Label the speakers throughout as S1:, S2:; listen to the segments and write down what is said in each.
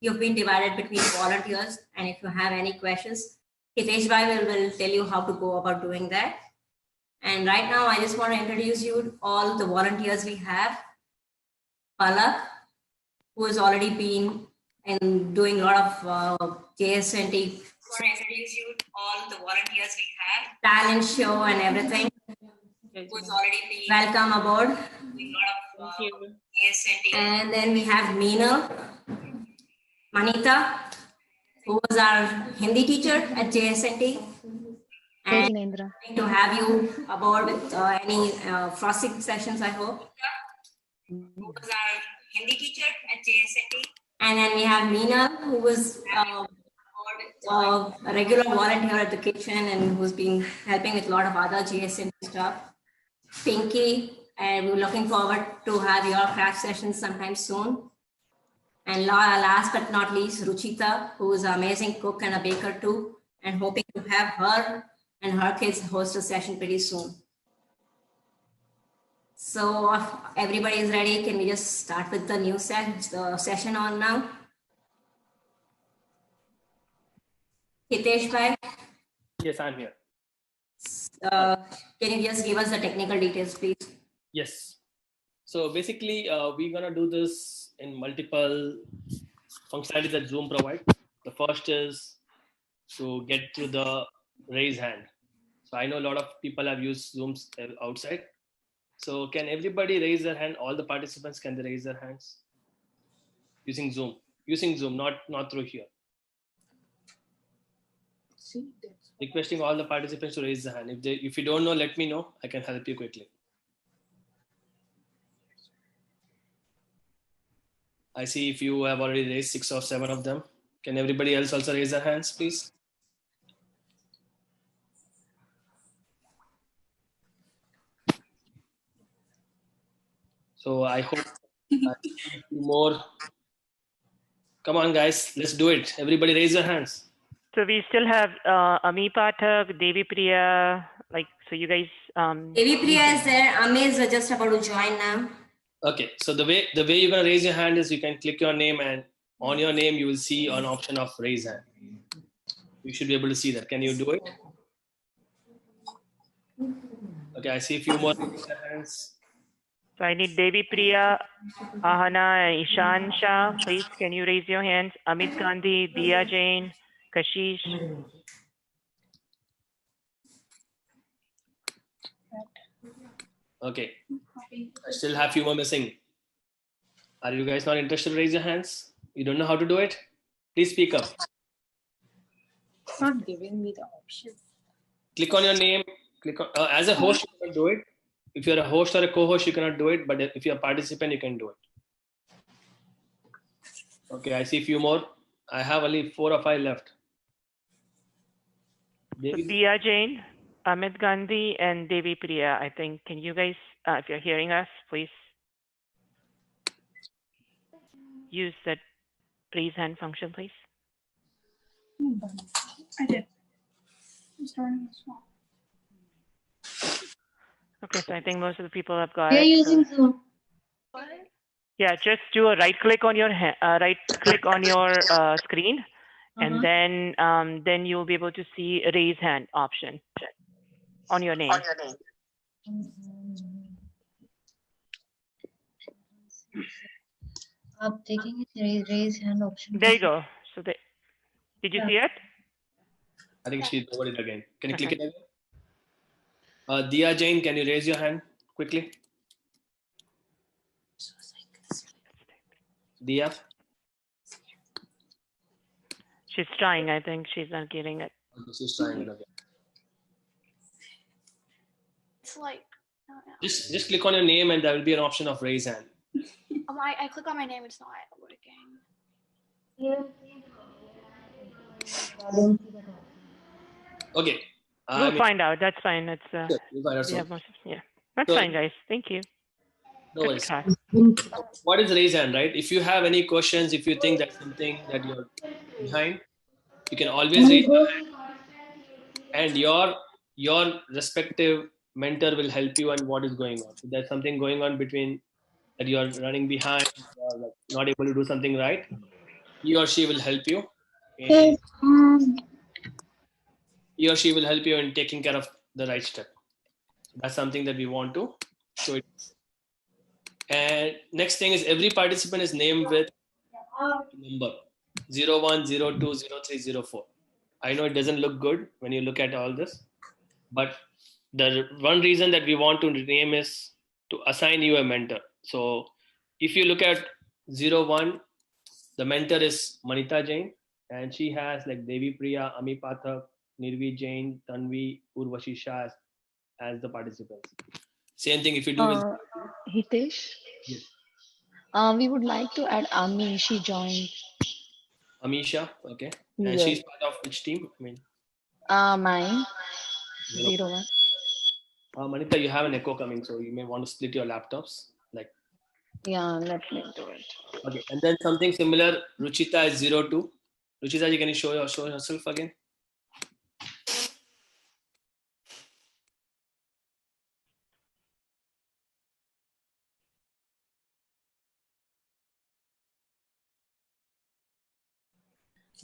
S1: you've been divided between volunteers, and if you have any questions, Hitesh Bhai will tell you how to go about doing that. And right now, I just want to introduce you all the volunteers we have. Palak, who has already been and doing a lot of JSNT. I want to introduce you all the volunteers we have. Talent show and everything. Who's already been welcome aboard. Doing a lot of JSNT. And then we have Meena, Manita, who was our Hindi teacher at JSNT. And to have you aboard with any frosting sessions, I hope. Who was our Hindi teacher at JSNT. And then we have Meena, who was a regular volunteer at the kitchen and who's been helping with a lot of other JSNT stuff. Pinky, and we're looking forward to have your craft sessions sometime soon. And last but not least, Ruchita, who is an amazing cook and a baker too, and hoping to have her and her kids host a session pretty soon. So if everybody is ready, can we just start with the new session on now? Hitesh Bhai?
S2: Yes, I'm here.
S1: Can you just give us the technical details, please?
S2: Yes. So basically, we're going to do this in multiple functionalities that Zoom provides. The first is to get to the raise hand. So I know a lot of people have used Zooms outside. So can everybody raise their hand? All the participants, can they raise their hands? Using Zoom, not through here. Requesting all the participants to raise their hand. If you don't know, let me know. I can help you quickly. I see if you have already raised 6 or 7 of them. Can everybody else also raise their hands, please? So I hope more. Come on, guys, let's do it. Everybody raise your hands.
S3: So we still have Ami Pathak, Devi Priya, so you guys.
S1: Devi Priya is there. Ami is just about to join now.
S2: Okay, so the way you're gonna raise your hand is you can click your name, and on your name you will see an option of raise hand. You should be able to see that. Can you do it? Okay, I see a few more hands.
S3: So I need Devi Priya, Ahana, and Ishan Shah. Please, can you raise your hands? Amit Gandhi, Dia Jain, Kashish.
S2: Okay, I still have a few more missing. Are you guys not interested to raise your hands? You don't know how to do it? Please speak up.
S4: It's not giving me the option.
S2: Click on your name. Click on, as a host, you can do it. If you're a host or a co-host, you cannot do it. But if you're a participant, you can do it. Okay, I see a few more. I have only 4 or 5 left.
S3: Dia Jain, Amit Gandhi, and Devi Priya. I think, can you guys, if you're hearing us, please use that raise hand function, please.
S4: I did. I'm starting this one.
S3: Okay, so I think most of the people have got
S4: They're
S3: it.
S4: using Zoom.
S3: Yeah, just do a right click on your screen, and then you'll be able to see a raise hand option on your name.
S4: I'm taking raise hand option.
S3: There you go. So did you see it?
S2: I think she's over it again. Can you click it again? Dia Jain, can you raise your hand quickly? Dia?
S3: She's trying. I think she's not getting it.
S2: Okay, she's trying it again.
S5: It's like
S2: just click on your name and there will be an option of raise hand.
S5: I click on my name, it's not working.
S2: Okay.
S3: We'll find out. That's fine. It's
S2: we'll find out
S3: that's fine, guys. Thank you.
S2: No worries. What is raise hand, right? If you have any questions, if you think that's something that you're behind, you can always raise your hand, and your respective mentor will help you on what is going on. If there's something going on between that you're running behind or like not able to do something right, he or she will help you.
S4: Yes.
S2: He or she will help you in taking care of the right step. That's something that we want to show it. And next thing is every participant is named with number 01, 02, 03, 04. I know it doesn't look good when you look at all this, but the one reason that we want to name is to assign you a mentor. So if you look at 01, the mentor is Manita Jain, and she has like Devi Priya, Ami Pathak, Nirvi Jain, Tanvi, Urvashi Shah as the participants. Same thing if you do with
S6: Hitesh,
S2: yes.
S6: we would like to add Ami. She joined.
S2: Amisha, okay, and
S6: Yes.
S2: she's part of which team? I mean,
S6: Mine,
S2: zero.
S6: 01.
S2: Manita, you have an echo coming, so you may want to split your laptops. Like,
S6: Yeah, let me do it.
S2: okay, and then something similar. Ruchita is 02. Ruchita, can you show yourself again?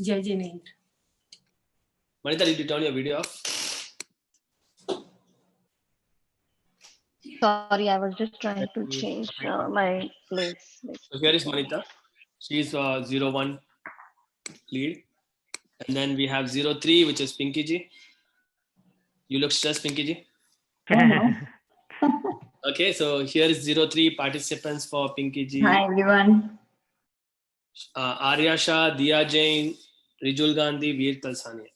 S4: JJ named.
S2: Manita, did you turn your video off?
S6: Sorry, I was just trying to change my place.
S2: So here is Manita. She's 01 lead. And then we have 03, which is Pinky Ji. You look stressed, Pinky Ji. Okay, so here is 03 participants for Pinky Ji.
S7: Hi everyone.
S2: Arya Shah, Diya Jain, Rijul Gandhi, Veer Talsania.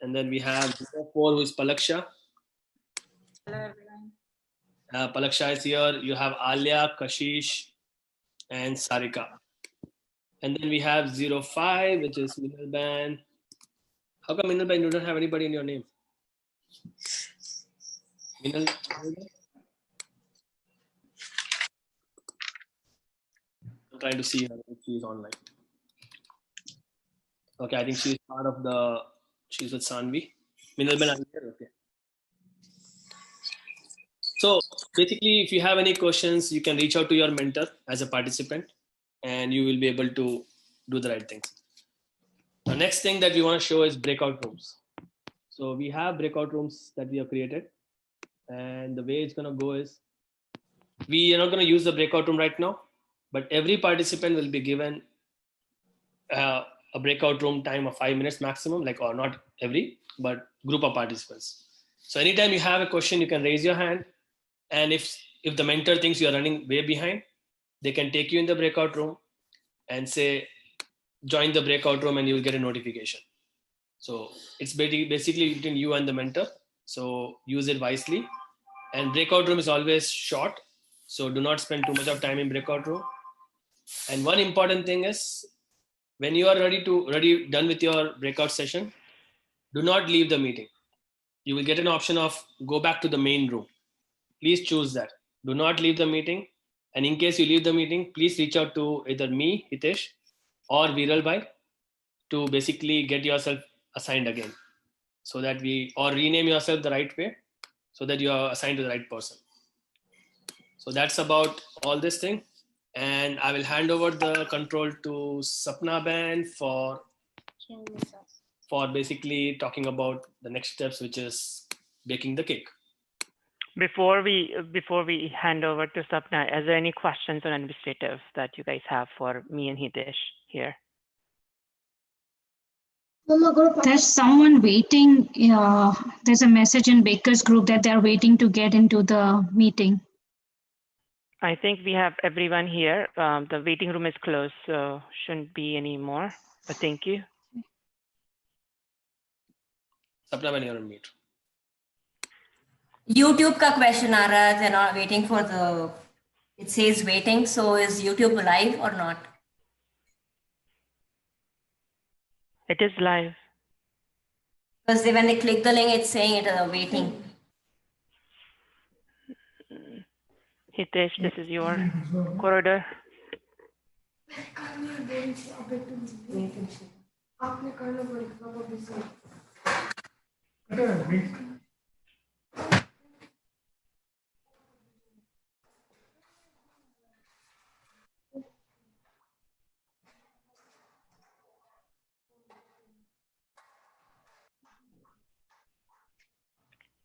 S2: And then we have 04, who is Palak Shah.
S4: Hello everyone.
S2: Palak Shah is here. You have Alia, Kashish, and Sarika. And then we have 05, which is Minal Ban. How come Minal Ban, you don't have anybody in your name? Minal? I'm trying to see her if she's online. Okay, I think she's part of she's with Sanvi. Minal Ben, are you here? Okay. So basically, if you have any questions, you can reach out to your mentor as a participant and you will be able to do the right things. The next thing that we want to show is breakout rooms. So we have breakout rooms that we have created, and the way it's going to go is we are not going to use the breakout room right now, but every participant will be given a breakout room time of 5 minutes maximum, like, or not every, but group of participants. So anytime you have a question, you can raise your hand, and if the mentor thinks you are running way behind, they can take you in the breakout room and say join the breakout room and you will get a notification. So it's basically between you and the mentor, so use it wisely. And breakout room is always short, so do not spend too much of time in breakout room. And one important thing is, when you are done with your breakout session, do not leave the meeting. You will get an option of go back to the main room. Please choose that. Do not leave the meeting. And in case you leave the meeting, please reach out to either me, Hitesh, or Viral Bhai to basically get yourself assigned again, so that or rename yourself the right way so that you are assigned to the right person. So that's about all this thing. And I will hand over the control to Sapna Ben for basically talking about the next steps, which is baking the cake.
S3: Before we hand over to Sapna, is there any questions on administrative that you guys have for me and Hitesh here?
S7: There's someone waiting. There's a message in Baker's group that they're waiting to get into the meeting.
S3: I think we have everyone here. The waiting room is closed, so shouldn't be any more. But thank you.
S2: Sapna Ben, you're on mute.
S1: YouTube का question आ रहा है. They're not waiting for the. It says waiting. So is YouTube live or not?
S3: It is live.
S1: Because when they click the link, it's saying it waiting.
S3: Hitesh, this is your corridor.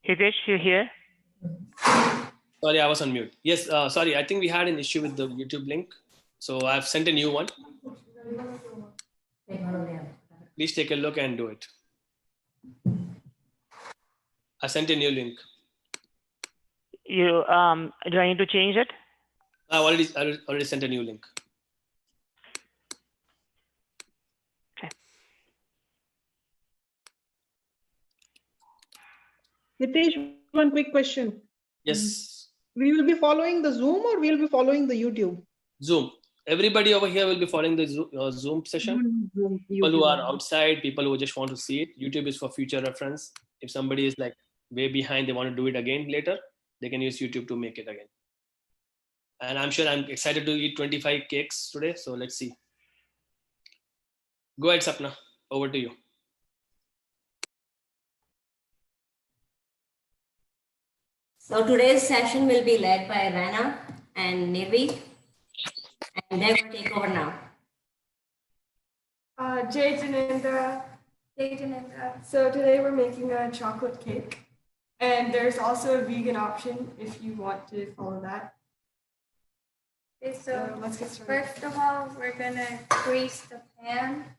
S3: Hitesh, you here?
S2: Sorry, I was on mute. Yes, sorry. I think we had an issue with the YouTube link. So I've sent a new one. Please take a look and do it. I sent a new link.
S3: You do I need to change it?
S2: I already sent a new link.
S8: Nitesh, one quick question.
S2: Yes,
S8: We will be following the Zoom or we will be following the YouTube?
S2: Zoom. Everybody over here will be following the Zoom session.
S8: Zoom,
S2: People who
S8: YouTube.
S2: are outside, people who just want to see it. YouTube is for future reference. If somebody is like way behind, they want to do it again later, they can use YouTube to make it again. And I'm sure I'm excited to eat 25 cakes today. So let's see. Go ahead, Sapna. Over to you.
S1: So today's session will be led by Rana and Nirvi, and they're going to take over now.
S9: Jay Janindra. So today we're making a chocolate cake, and there's also a vegan option if you want to follow that.
S5: Okay,
S9: So let's get started.
S5: first of all, we're gonna grease the pan.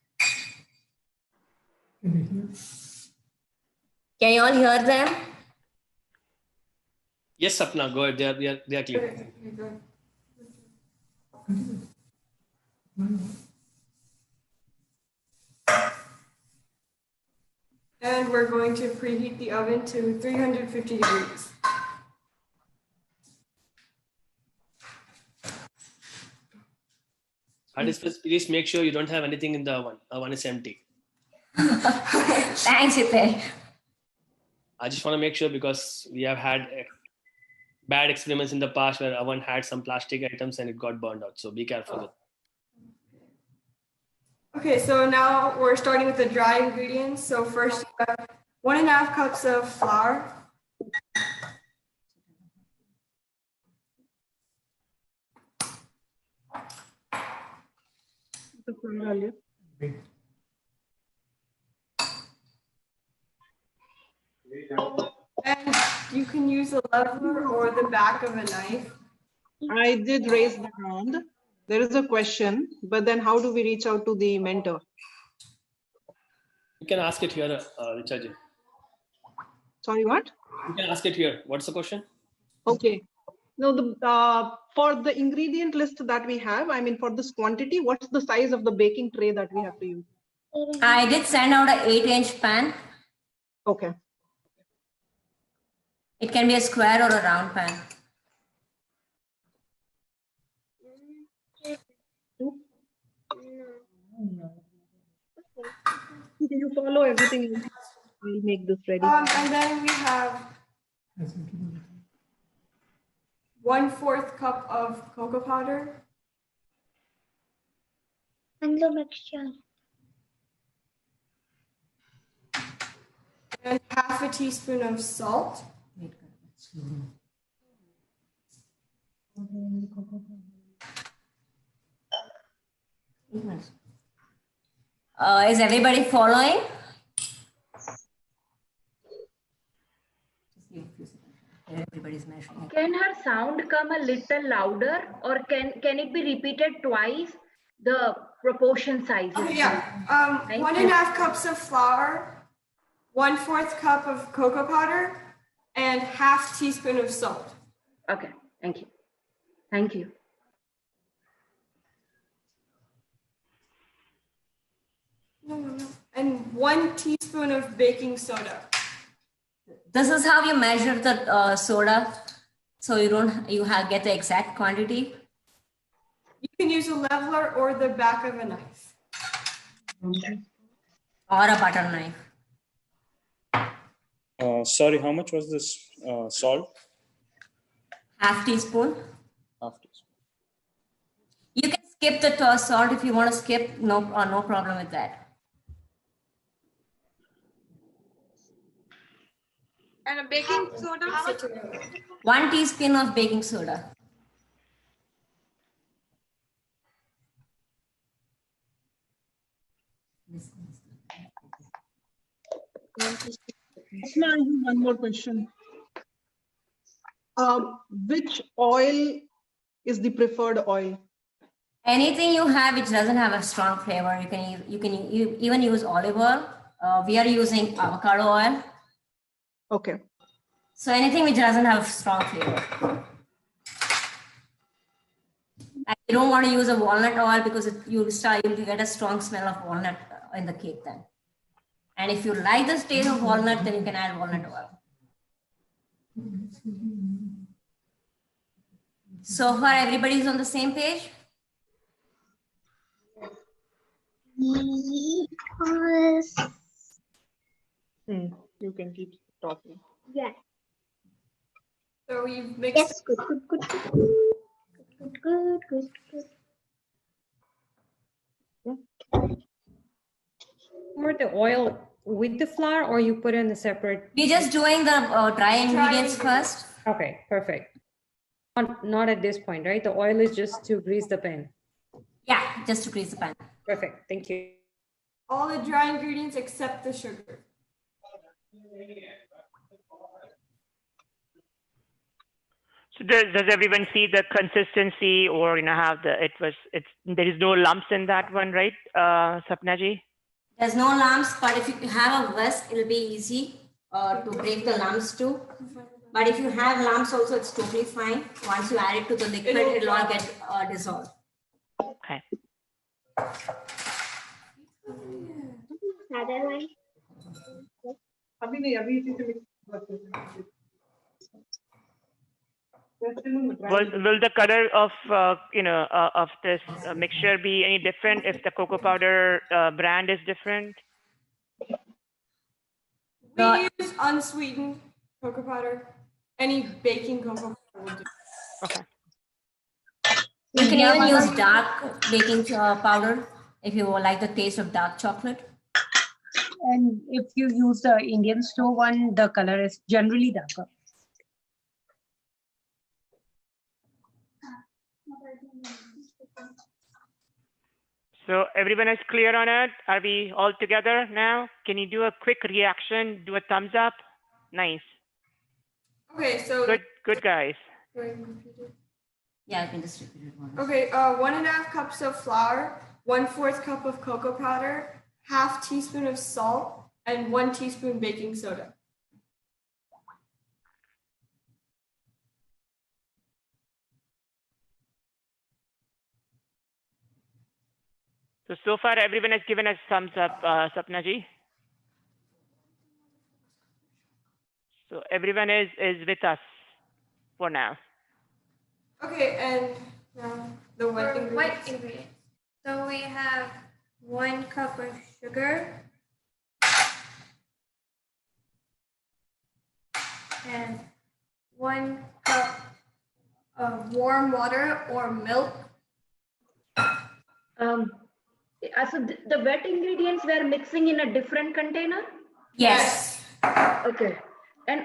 S1: Can you all hear them?
S2: Yes, Sapna, go ahead. They are clear.
S9: Okay, go. And we're going to preheat the oven to 350 degrees.
S2: Participants, please make sure you don't have anything in the oven. Oven is empty.
S1: Thanks, Hitesh.
S2: I just want to make sure because we have had bad experiments in the past where oven had some plastic items and it got burned out. So be careful with.
S9: Okay, so now we're starting with the dry ingredients. So first, you have 1.5 cups of flour. And you can use a lever or the back of a knife.
S8: I did raise the hand. There is a question, but then how do we reach out to the mentor?
S2: You can ask it here, Richard.
S8: Sorry, what?
S2: You can ask it here. What's the question?
S8: Okay. No, for the ingredient list that we have, I mean, for this quantity, what's the size of the baking tray that we have to use?
S1: I did send out an 8-inch pan.
S8: Okay.
S1: It can be a square or a round pan.
S8: Can you follow everything? We'll make this ready.
S9: And then we have 1/4 cup of cocoa powder.
S5: And the mixture.
S9: And 1/2 teaspoon of salt.
S1: Is everybody following? Everybody's measuring.
S10: Can her sound come a little louder, or can it be repeated twice? The proportion sizes.
S9: Okay, yeah.
S10: Thank
S9: 1.5 cups of flour, 1/4 cup of cocoa powder, and 1/2 teaspoon of salt.
S10: Okay, thank you. Thank you.
S9: No. And 1 teaspoon of baking soda.
S1: This is how you measure the soda, so you get the exact quantity.
S9: You can use a leveler or the back of a knife.
S1: Or a butter knife.
S11: Sorry, how much was this salt?
S1: 1/2 teaspoon.
S11: Half teaspoon.
S1: You can skip the salt if you want to skip. No problem with that.
S5: And a baking soda.
S1: 1 teaspoon of baking soda.
S8: Asma, I have one more question. Which oil is the preferred oil?
S1: Anything you have which doesn't have a strong flavor, you can even use olive oil. We are using avocado oil.
S8: Okay.
S1: So anything which doesn't have strong flavor. And you don't want to use a walnut oil because you'll get a strong smell of walnut in the cake then. And if you like the taste of walnut, then you can add walnut oil. So far, everybody is on the same page?
S5: Yes.
S8: You can keep talking.
S5: Yeah.
S9: So we've mixed.
S5: Yes. Good.
S4: Pour the oil with the flour, or you put in the separate?
S1: We're just doing the dry ingredients first.
S4: Okay, perfect. Not at this point, right? The oil is just to grease the pan.
S1: Yeah, just to grease the pan.
S4: Perfect. Thank you.
S9: All the dry ingredients except the sugar.
S3: So does everyone see the consistency, or how there is no lumps in that one, right, Sapnaji?
S1: There's no lumps, but if you have a whisk, it'll be easy to break the lumps too. But if you have lumps also, it's totally fine. Once you add it to the liquid, it'll all get dissolved.
S3: Okay. Will the color of of this mixture be any different if the cocoa powder brand is different?
S9: We use unsweetened cocoa powder. Any baking cocoa powder will do.
S3: Okay.
S1: You can even use dark baking powder if you like the taste of dark chocolate.
S12: And if you use the Indian store one, the color is generally darker.
S3: So everyone is clear on it? Are we all together now? Can you do a quick reaction? Do a thumbs up? Nice.
S9: Okay, so
S3: good guys.
S1: Yeah, I can just repeat it.
S9: Okay, 1.5 cups of flour, 1/4 cup of cocoa powder, 1/2 teaspoon of salt, and 1 teaspoon baking soda.
S3: So far everyone has given us thumbs up, Sapnaji. So everyone is with us for now.
S9: Okay, and now the wet ingredients.
S5: So we have 1 cup of sugar and 1 cup of warm water or milk.
S10: So the wet ingredients we're mixing in a different container?
S1: Yes.
S10: Okay. And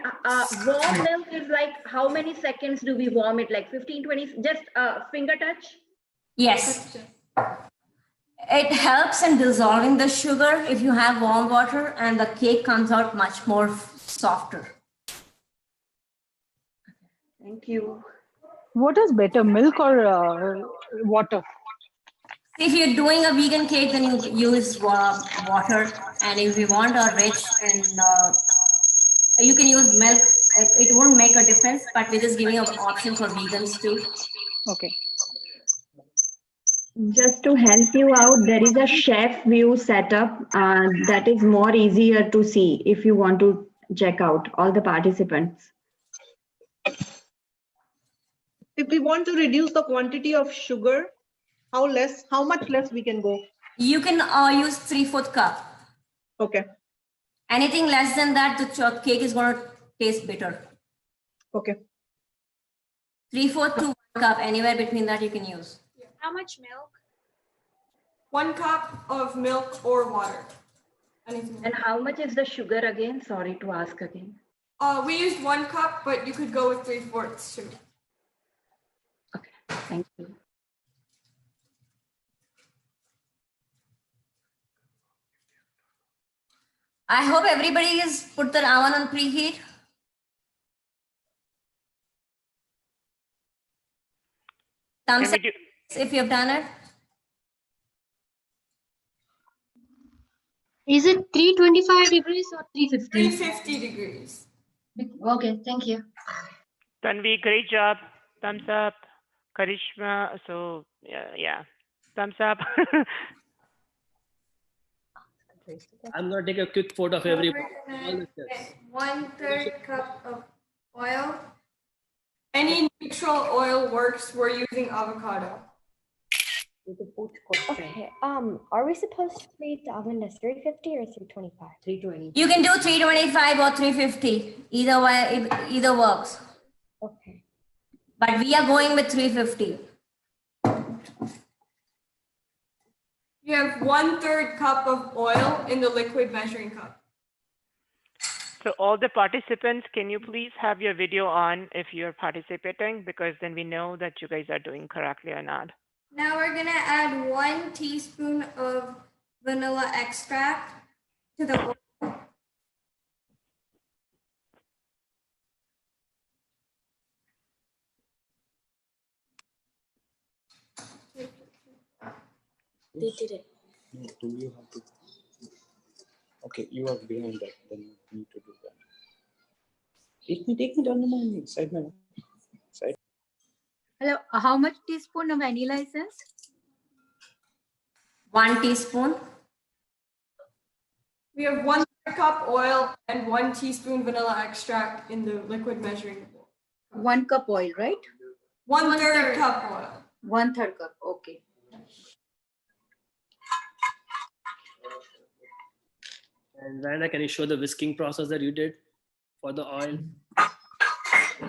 S10: warm milk is like, how many seconds do we warm it? Like 15, 20, just finger touch?
S1: Yes. It helps in dissolving the sugar if you have warm water, and the cake comes out much more softer.
S10: Thank you.
S12: What is better, milk or water?
S1: If you're doing a vegan cake, then you use water, and if you want a rich and you can use milk. It won't make a difference, but we're just giving an option for vegans too.
S12: Okay.
S13: Just to help you out, there is a chef view setup that is more easier to see if you want to check out all the participants.
S8: If we want to reduce the quantity of sugar, how much less we can go?
S1: You can use 3/4 cup.
S8: Okay.
S1: Anything less than that, the cake is going to taste bitter.
S8: Okay.
S1: 3/4 to 1 cup, anywhere between that you can use.
S5: How much milk?
S9: 1 cup of milk or water. Anything.
S10: And how much is the sugar again? Sorry to ask again.
S9: We used 1 cup, but you could go with 3/4 sugar.
S10: Okay, thank you.
S1: I hope everybody has put the oven on preheat. Thumbs
S3: Can
S1: up
S3: we do,
S1: if you've done it.
S14: Is it 325 degrees or 350?
S9: 350 degrees.
S14: Okay, thank you.
S3: Tanvi, great job. Thumbs up. Karishma, so yeah. Thumbs up.
S2: I'm gonna take a quick photo of
S5: So
S2: everybody.
S5: we're
S2: All
S5: gonna
S2: the steps.
S5: get 1/3 cup of oil.
S9: Any neutral oil works. We're using avocado.
S15: Okay. Are we supposed to preheat the oven to 350 or 325?
S12: 320.
S1: You can do 325 or 350. Either way, either works.
S15: Okay.
S1: But we are going with 350.
S9: You have 1/3 cup of oil in the liquid measuring cup.
S3: So all the participants, can you please have your video on if you're participating? Because then we know that you guys are doing correctly or not.
S5: Now we're gonna add 1 teaspoon of vanilla extract to the oil.
S15: They did it.
S11: No, do you have to? Okay, you are behind that. Then you need to do that. Take me down the morning. Side man. Side.
S12: Hello, how much teaspoon of vanilla essence?
S1: 1 teaspoon.
S9: We have 1 cup oil and 1 teaspoon vanilla extract in the liquid measuring bowl.
S12: 1 cup oil, right?
S9: 1/3 cup oil.
S12: 1/3 cup. Okay.
S2: And Rana, can you show the whisking process that you did for the oil?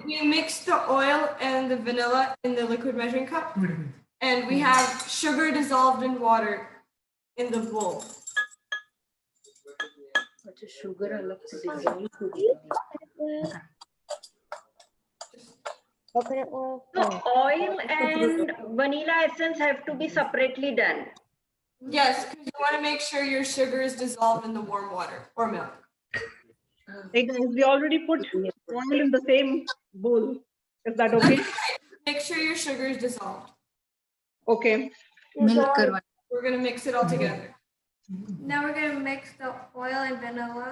S9: We mix the oil and the vanilla in the liquid measuring cup, and we have sugar dissolved in water in the bowl.
S12: Sugar
S15: Coconut oil.
S10: So oil and vanilla essence have to be separately done.
S9: Yes, because you want to make sure your sugar is dissolved in the warm water or milk.
S8: Hey guys, we already put oil in the same bowl. Is that okay?
S9: Make sure your sugar is dissolved.
S8: Okay.
S9: We're going to mix it all together.
S5: Now we're gonna mix the oil and vanilla.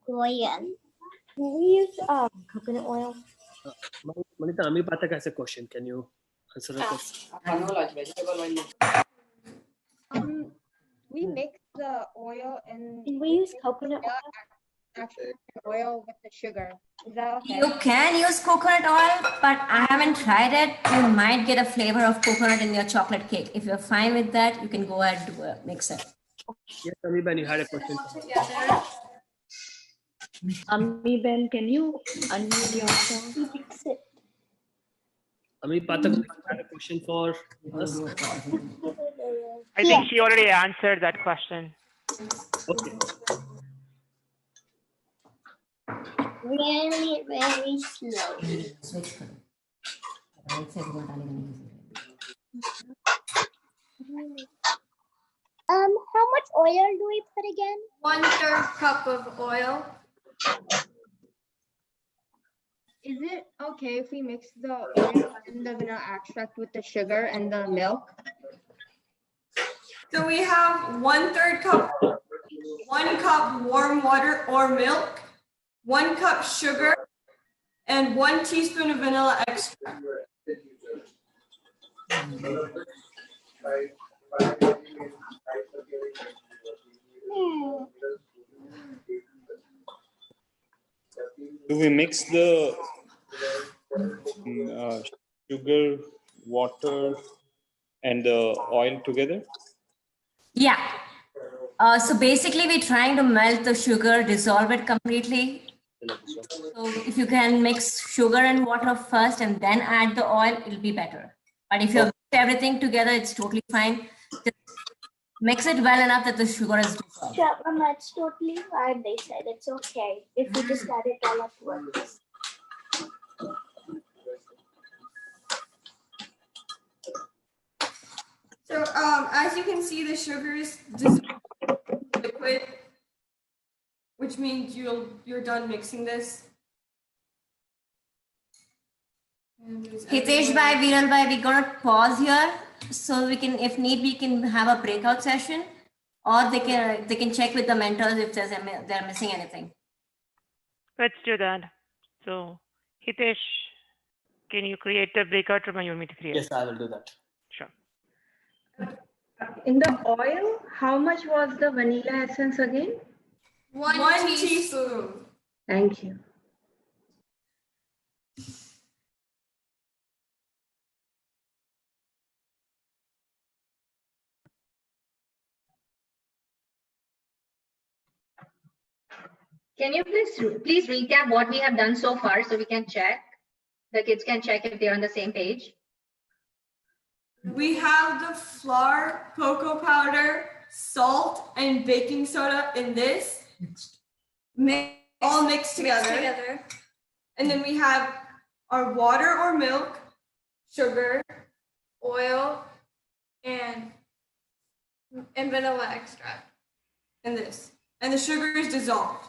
S15: Oil. Can we use coconut oil?
S2: Manita, Ami Patak has a question. Can you answer the question?
S15: We mix the oil and. Can we use coconut oil? Actually, oil with the sugar. Is that okay?
S1: You can use coconut oil, but I haven't tried it. You might get a flavor of coconut in your chocolate cake. If you're fine with that, you can go ahead and do it, mix it.
S2: Yes, Ami Ben, you had a question.
S5: Together.
S6: Ami Ben, can you unmute yourself?
S15: Mix it.
S2: Ami Patak had a question for us.
S3: I think she already answered that question.
S2: Okay.
S15: Really, really slowly. How much oil do we put again?
S5: 1/3 cup of oil.
S15: Is it okay if we mix the oil and the vanilla extract with the sugar and the milk?
S9: So we have 1/3 cup, 1 cup warm water or milk, 1 cup sugar, and 1 teaspoon of vanilla extract.
S11: Do we mix the sugar, water, and the oil together?
S1: Yeah. So basically, we're trying to melt the sugar, dissolve it completely. So if you can mix sugar and water first and then add the oil, it'll be better. But if you mix everything together, it's totally fine. Just mix it well enough that the sugar is dissolved.
S15: Yeah, Mama, it's totally fine. They said it's okay if we just add it all at once.
S9: So as you can see, the sugar is dissolved in liquid. which means you're done mixing this.
S1: Hitesh bhai, Viral bhai, we're gonna pause here so we can, if need, we can have a breakout session, or they can check with the mentors if they're missing anything.
S3: Let's do that. So, Hitesh, can you create a breakout room, or you want me to create?
S2: Yes, I will do that.
S3: Sure.
S10: In the oil, how much was the vanilla essence again?
S5: 1 teaspoon.
S10: Thank you.
S14: Can you please recap what we have done so far so we can check? The kids can check if they're on the same page.
S9: We have the flour, cocoa powder, salt, and baking soda in this. All mixed together. And then we have our water or milk, sugar, oil, and vanilla extract in this. And the sugar is dissolved.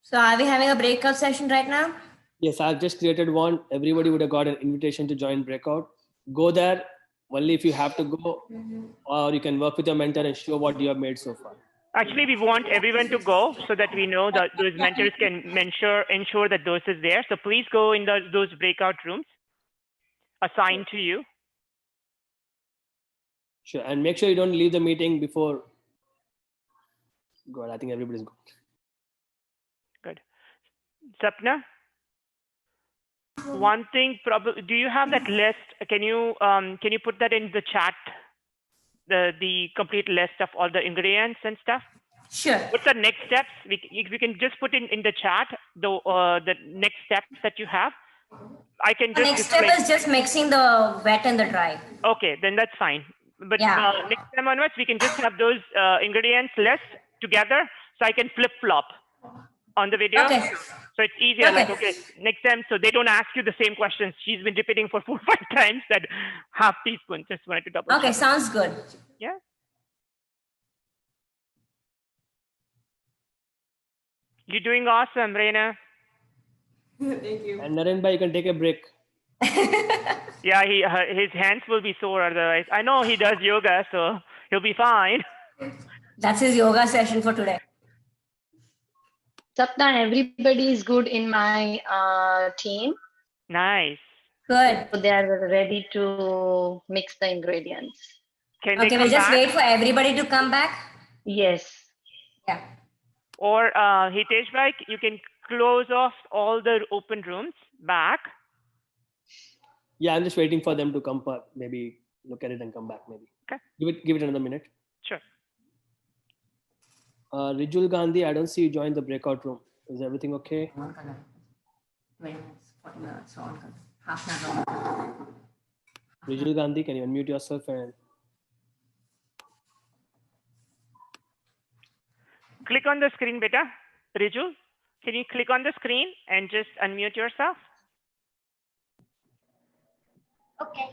S1: So are we having a breakout session right now?
S2: Yes, I've just created one. Everybody would have got an invitation to join breakout. Go there only if you have to go, or you can work with your mentor and show what you have made so far.
S3: Actually, we want everyone to go so that we know that those mentors can ensure that those is there. So please go in those breakout rooms assigned to you.
S2: Sure, and make sure you don't leave the meeting before. God, I think everybody's good.
S3: Good. Sapna? One thing, probably, do you have that list? Can you put that in the chat? The complete list of all the ingredients and stuff.
S1: Sure.
S3: What's the next steps? We can just put in the chat the next steps that you have. I can just.
S1: The next step is just mixing the wet and the dry.
S3: Okay, then that's fine. But
S1: Yeah.
S3: Next time onwards, we can just have those ingredients list together, so I can flip flop on the video.
S1: Okay.
S3: So it's easier.
S1: Okay.
S3: Like, okay, next time, so they don't ask you the same questions. She's been repeating for 4 or 5 times that half teaspoon. Just wanted to double
S1: Okay,
S3: check.
S1: sounds good.
S3: Yeah. You're doing awesome, Reina.
S9: Thank you.
S2: And Naren bhai, you can take a break.
S3: Yeah, his hands will be sore otherwise. I know he does yoga, so he'll be fine.
S1: That's his yoga session for today.
S6: Sapna, everybody is good in my team.
S3: Nice.
S1: Good.
S6: So they are ready to mix the ingredients.
S3: Can they
S1: Okay,
S3: come
S1: we'll just
S3: back?
S1: wait for everybody to come back.
S6: Yes.
S1: Yeah.
S3: Or Hitesh bhai, you can close off all the open rooms back.
S2: Yeah, I'm just waiting for them to come up. Maybe look at it and come back. Maybe.
S3: Okay.
S2: Give it another minute.
S3: Sure.
S2: Rijul Gandhi, I don't see you join the breakout room. Is everything okay?
S1: 20 minutes, 40 minutes, on half an hour.
S2: Rijul Gandhi, can you unmute yourself and
S3: Click on the screen, beta. Riju, can you click on the screen and just unmute yourself?
S14: Okay.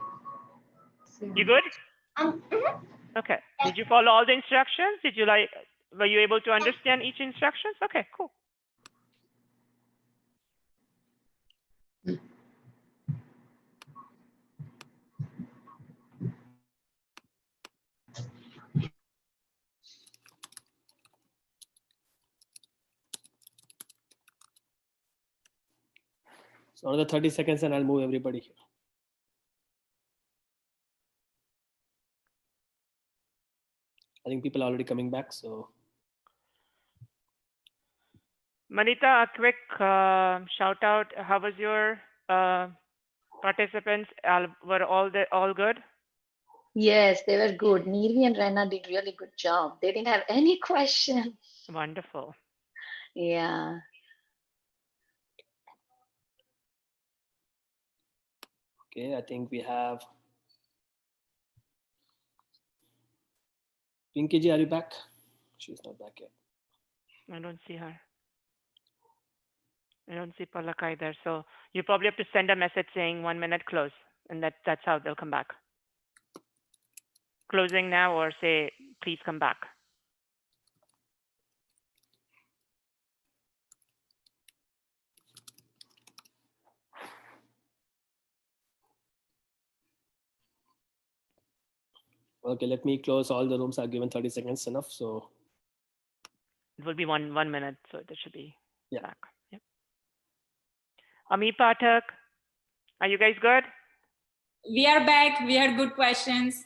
S3: You good? Okay. Did you follow all the instructions? Were you able to understand each instructions? Okay, cool.
S2: so another 30 seconds and I'll move everybody here. I think people are already coming back, so.
S3: Manita, a quick shout out. How was your participants? Were all good?
S6: Yes, they were good. Nirvi and Raina did really good job. They didn't have any questions.
S3: Wonderful.
S6: Yeah.
S2: Okay, I think we have. Pinky ji, are you back? She's not back yet.
S3: I don't see her. I don't see Palak either. So you probably have to send a message saying 1 minute close, and that's how they'll come back. closing now or say, please come back?
S2: Okay, let me close all the rooms. I've given 30 seconds enough. So
S3: It will be one minute, so that should be
S2: yeah.
S3: back. Yep. Ami Pathak, are you guys good?
S16: We are back. We had good questions.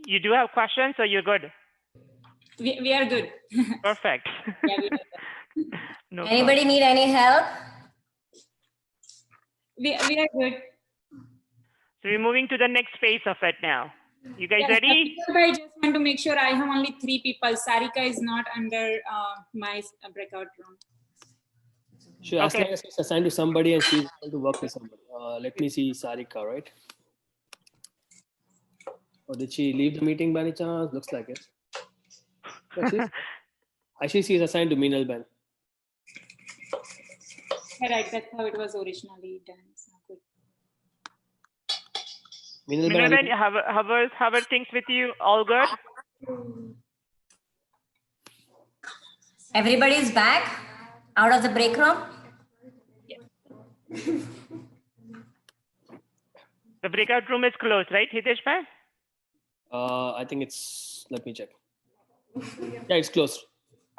S3: You do have questions, or you're good?
S16: We are good.
S3: Perfect.
S16: Yeah, we are good.
S3: No
S1: Anybody
S3: problem.
S1: need any help?
S16: We are good.
S3: So we're moving to the next phase of it now. You guys
S16: Yeah,
S3: ready?
S16: I just want to make sure I have only 3 people. Sarika is not under my breakout room.
S2: Sure, as long as it's assigned to somebody and she's able to work with somebody. Let me see Sarika, right? Or did she leave the meeting by any chance? Looks like it. Actually, she's assigned to Meenal Ben.
S16: Right, that's how it was originally done. So good.
S2: Meenal Ben,
S3: How are things with you? All good?
S1: Everybody's back out of the break room?
S3: The breakout room is closed, right, Hitesh bhai?
S2: I think it's, let me check. Yeah, it's closed.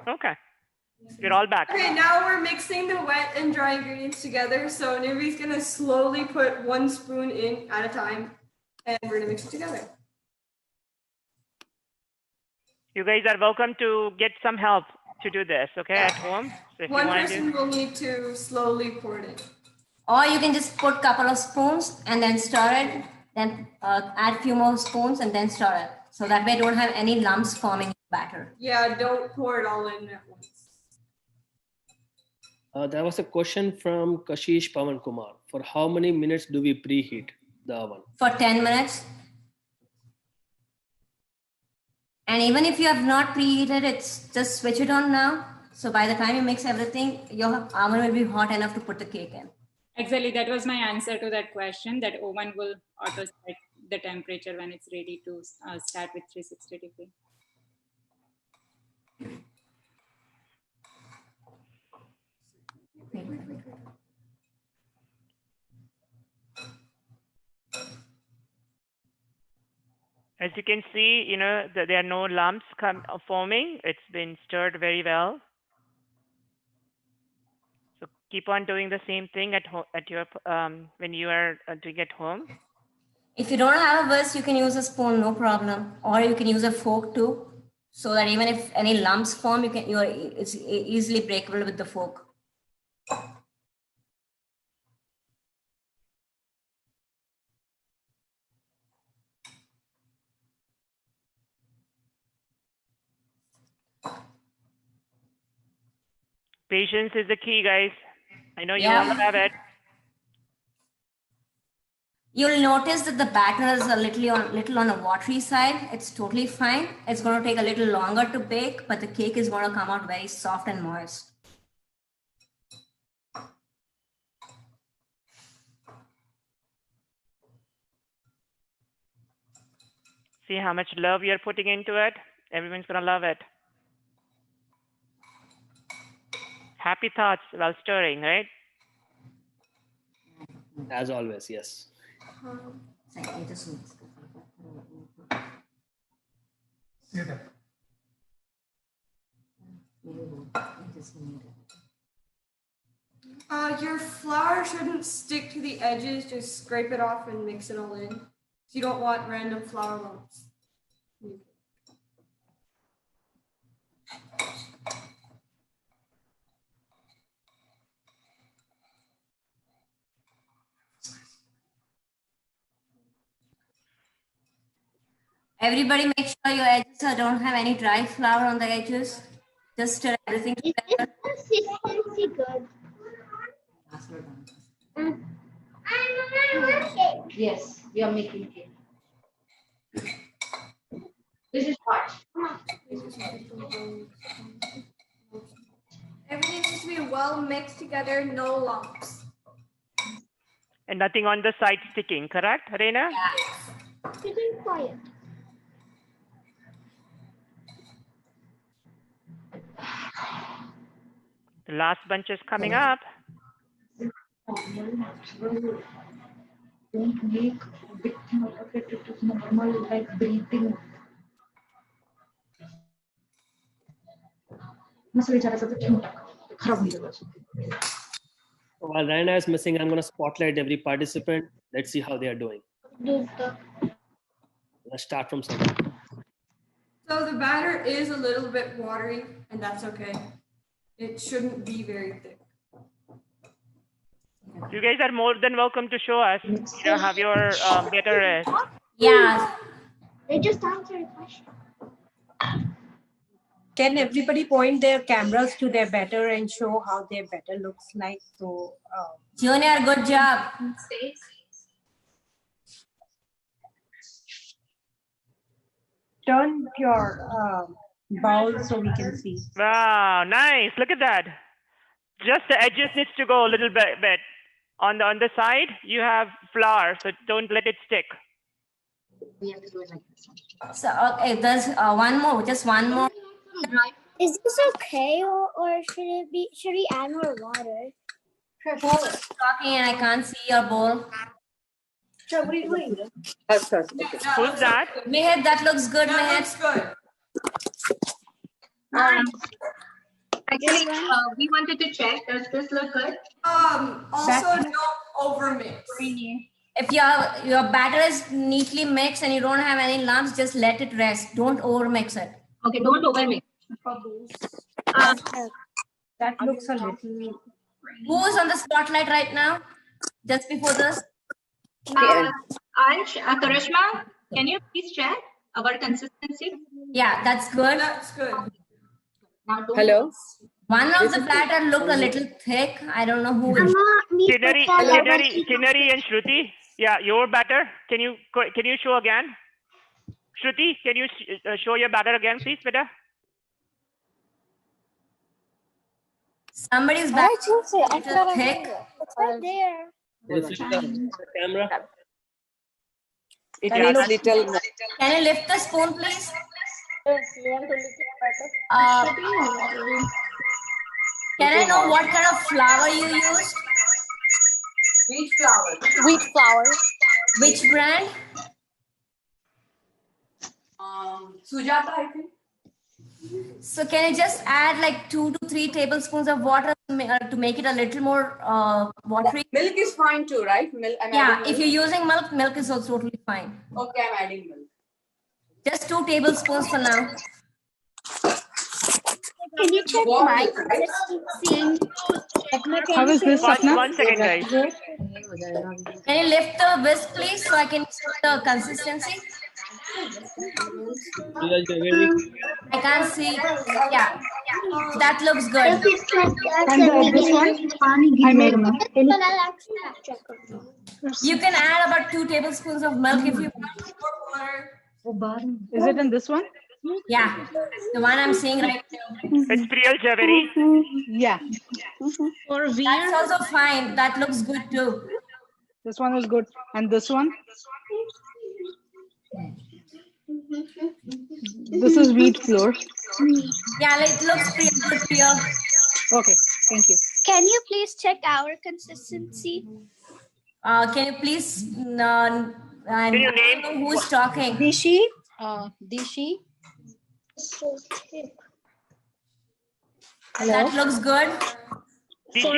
S3: Okay. We're all back.
S9: Okay, now we're mixing the wet and dry ingredients together. So Nirvi's gonna slowly put 1 spoon in at a time, and we're gonna mix it together.
S3: You guys are welcome to get some help to do this, okay, at home. So if
S9: One
S3: you want
S9: person will need to slowly pour it in.
S1: Or you can just put a couple of spoons and then stir it, then add a few more spoons and then stir it. So that way don't have any lumps forming in the batter.
S9: Yeah, don't pour it all in at once.
S2: There was a question from Kashish Pawan Kumar. For how many minutes do we preheat the oven?
S1: For 10 minutes. And even if you have not preheated, it's just switch it on now. So by the time you mix everything, your oven will be hot enough to put the cake in.
S16: Exactly, that was my answer to that question, that oven will auto set the temperature when it's ready to start with 360 degree.
S3: As you can see, you know, there are no lumps forming. It's been stirred very well. So keep on doing the same thing at your when you are doing at home.
S1: If you don't have a whisk, you can use a spoon, no problem. Or you can use a fork too, so that even if any lumps form, it's easily breakable with the fork.
S3: Patience is the key, guys. I know you
S1: Yeah.
S3: all have it.
S1: You'll notice that the batter is a little on a watery side. It's totally fine. It's going to take a little longer to bake, but the cake is going to come out very soft and moist.
S3: See how much love you're putting into it? Everyone's gonna love it. Happy thoughts while stirring, right?
S2: As always, yes.
S9: Your flour shouldn't stick to the edges. Just scrape it off and mix it all in. So you don't want random flour lumps.
S1: Everybody make sure your edges don't have any dry flour on the edges. Just stir everything together.
S15: Consistency good.
S6: Yes, we are making cake. This is hot.
S5: Everything needs to be well mixed together, no lumps.
S3: And nothing on the side sticking, correct, Reena?
S15: Keep quiet.
S3: The last bunch is coming up.
S12: Don't make a big thing out of it. It is normal, like breathing.
S2: While Raina is missing, I'm going to spotlight every participant. Let's see how they are doing. Let's start from somewhere.
S9: So the batter is a little bit watery, and that's okay. It shouldn't be very thick.
S3: You guys are more than welcome to show us, how your batter is.
S1: Yeah.
S15: They just answered a question.
S12: Can everybody point their cameras to their batter and show how their batter looks like? So,
S1: Junior, good job.
S12: turn your bowl so we can see.
S3: Wow, nice. Look at that. Just the edges needs to go a little bit. On the side, you have flour, so don't let it stick.
S14: We have to do it like this.
S1: So, okay, there's one more, just one more.
S15: Is this okay, or should we add more water?
S1: Who's talking and I can't see your bowl?
S15: Sure, what are you doing?
S3: Who's that?
S1: Meher, that looks good, Meher.
S9: That's good.
S14: Actually, we wanted to check. Does this look good?
S9: Also, don't overmix.
S1: If your batter is neatly mixed and you don't have any lumps, just let it rest. Don't overmix it.
S14: Okay, don't overmix.
S12: That looks a little.
S1: Who's on the spotlight right now? Just before this?
S14: Ansh, Karishma, can you please check our consistency?
S1: Yeah, that's good.
S9: That's good.
S17: Hello.
S1: One of the batter look a little thick. I don't know who.
S3: Kinnari and Shruti. Yeah, your batter. Can you show again? Shruti, can you show your batter again, please, beta?
S1: Somebody's batter is a little thick.
S15: It's right there.
S2: The camera.
S17: It needs little.
S1: Can you lift the spoon, please? Can I know what kind of flour you used?
S17: Wheat flour.
S15: Wheat flour.
S1: Which brand?
S17: Sujata, I think.
S1: So can you just add like 2 to 3 tablespoons of water to make it a little more watery?
S17: Milk is fine too, right?
S1: Yeah, if you're using milk, milk is also totally fine.
S17: Okay, I'm adding milk.
S1: Just 2 tablespoons for now.
S15: Can you check my consistency?
S8: How is this, Sapna?
S3: 1 second, guys.
S1: Can you lift the whisk, please, so I can see the consistency? I can't see. Yeah, that looks good.
S8: And this one?
S1: You can add about 2 tablespoons of milk if you want.
S8: Is it in this one?
S1: Yeah, the one I'm seeing right now.
S3: It's Priyal Javeri.
S8: Yeah.
S1: That's also fine. That looks good too.
S8: This one is good. And this one? This is wheat flour.
S1: Yeah, it looks pretty good here.
S8: Okay, thank you.
S15: Can you please check our consistency?
S1: Can you please? I don't know who's talking.
S15: Dishi.
S1: Dishi. That looks good.
S3: Can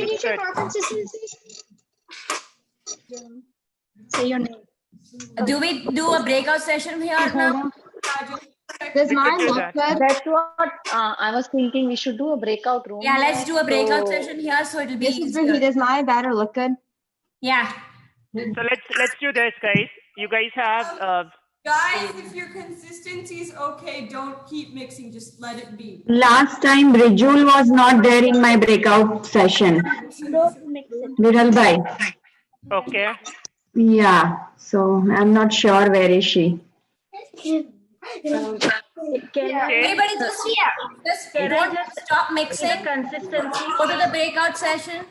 S15: you check our consistency?
S12: Say your name.
S1: Do we do a breakout session here now?
S6: Does mine look good? That's what I was thinking. We should do a breakout room.
S1: Yeah, let's do a breakout session here, so it'll be easier.
S13: Does my batter look good?
S1: Yeah.
S3: So let's do this, guys. You guys have.
S9: Guys, if your consistency is okay, don't keep mixing. Just let it be.
S13: Last time, Brijul was not there in my breakout session.
S15: Don't mix it.
S13: Viral bhai.
S3: Okay.
S13: Yeah, so I'm not sure where is she.
S1: Everybody just don't stop mixing.
S10: Consistency.
S1: Go to the breakout session.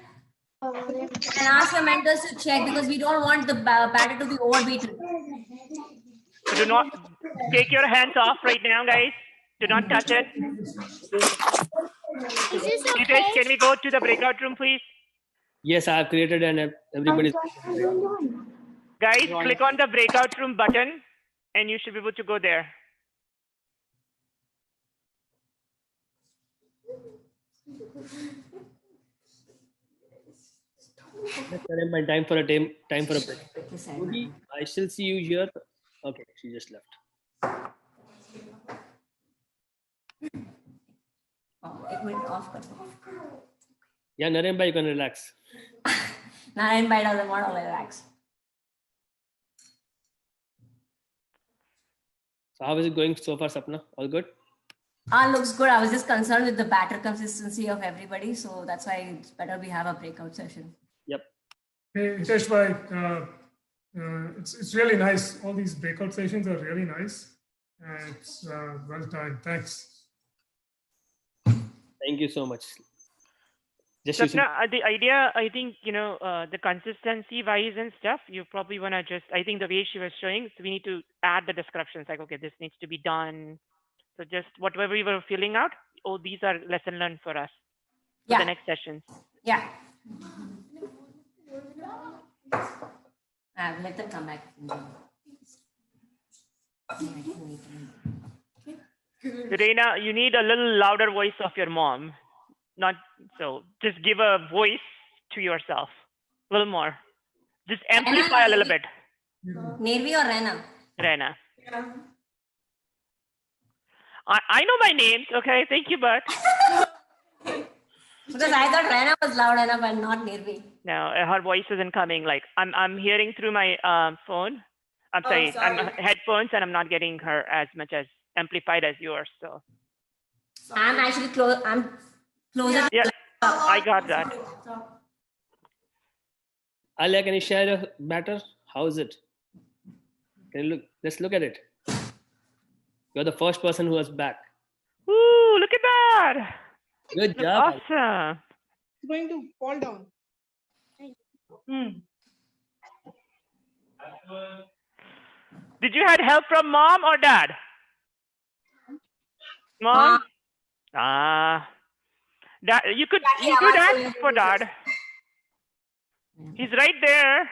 S1: And ask your mentors to check because we don't want the batter to be overbeaten.
S3: Do not take your hands off right now, guys. Do not touch it.
S15: Is this
S3: Nitesh, can we go to the breakout room, please?
S2: Yes, I have created and everybody's.
S3: Guys, click on the breakout room button and you should be able to go there.
S2: Time for a break. Ruby, I still see you here. Okay, she just left.
S1: It went off.
S2: Yeah, Naren bhai, you can relax.
S1: Narayan bhai doesn't want to relax.
S2: So how is it going so far, Sapna? All good?
S1: Looks good. I was just concerned with the batter consistency of everybody, so that's why it's better we have a breakout session.
S2: Yep.
S18: Hey, Hitesh bhai, it's really nice. All these breakout sessions are really nice. It's well timed. Thanks.
S2: Thank you so much. Just
S3: Sapna, the idea, I think, the consistency wise and stuff, you probably want to just, I think the way she was showing, so we need to add the descriptions like, okay, this needs to be done. So just whatever we were filling out, oh, these are lesson learned for us for the next session.
S1: Yeah. Let them come back.
S3: Reina, you need a little louder voice of your mom. Not so. Just give a voice to yourself. A little more. Just amplify a little bit.
S1: Nirvi or Rena?
S3: Reina. I know my names. Okay, thank you, but
S1: Because I thought Rena was loud enough and not Nirvi.
S3: no, her voice isn't coming. Like I'm hearing through my phone. I'm sorry, I'm headphones, and I'm not getting her as much as amplified as yours. So
S1: I'm actually close. I'm closer.
S3: Yeah, I got that.
S2: Alia, can you share your batter? How is it? Can you look? Let's look at it. You're the first person who was back.
S3: Ooh, look at that.
S2: Good job.
S3: Awesome.
S8: It's going to fall down.
S3: Did you had help from mom or dad? Mom? Dad, you could ask for dad. He's right there.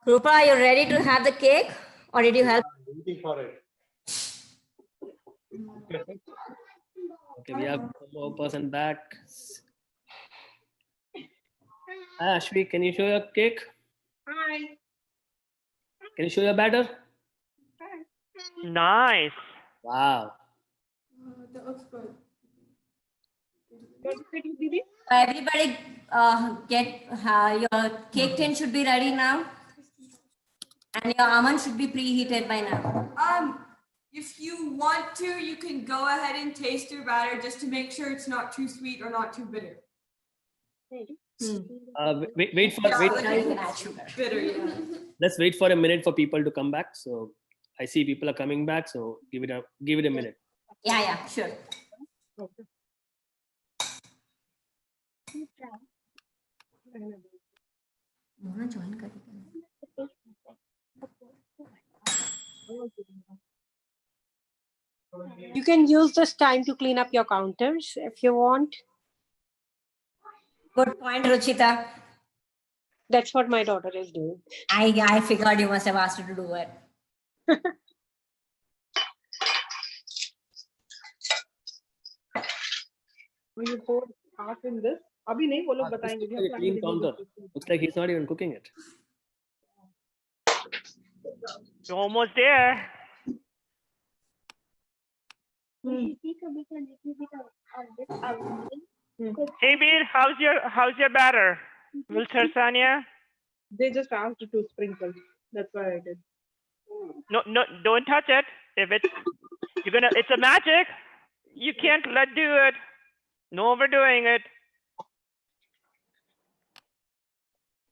S1: Rupa, are you ready to have the cake? Or did you help?
S11: Waiting for it.
S2: Okay, we have one more person back. Ashvi, can you show your cake?
S8: Hi.
S2: Can you show your batter?
S3: Nice.
S2: Wow.
S9: That looks good.
S1: Everybody get your cake tin should be ready now. And your almond should be preheated by now.
S9: If you want to, you can go ahead and taste your batter just to make sure it's not too sweet or not too bitter.
S2: Wait for
S9: Bitter, yeah.
S2: Let's wait for a minute for people to come back. So I see people are coming back. So give it a minute.
S1: Yeah, sure.
S12: You can use this time to clean up your counters if you want.
S1: Good point, Ruchita.
S12: That's what my daughter is doing.
S1: I figured you must have asked her to do it.
S8: Will you pour half in this? अभी नहीं वो लोग बताएंगे.
S2: Look at the clean counter. Looks like he's not even cooking it.
S3: You're almost there. Hey Veer, how's your batter? Wilter Sanya?
S8: They just asked to sprinkle. That's why I did.
S3: No, don't touch it. If it's a magic. You can't do it. No overdoing it.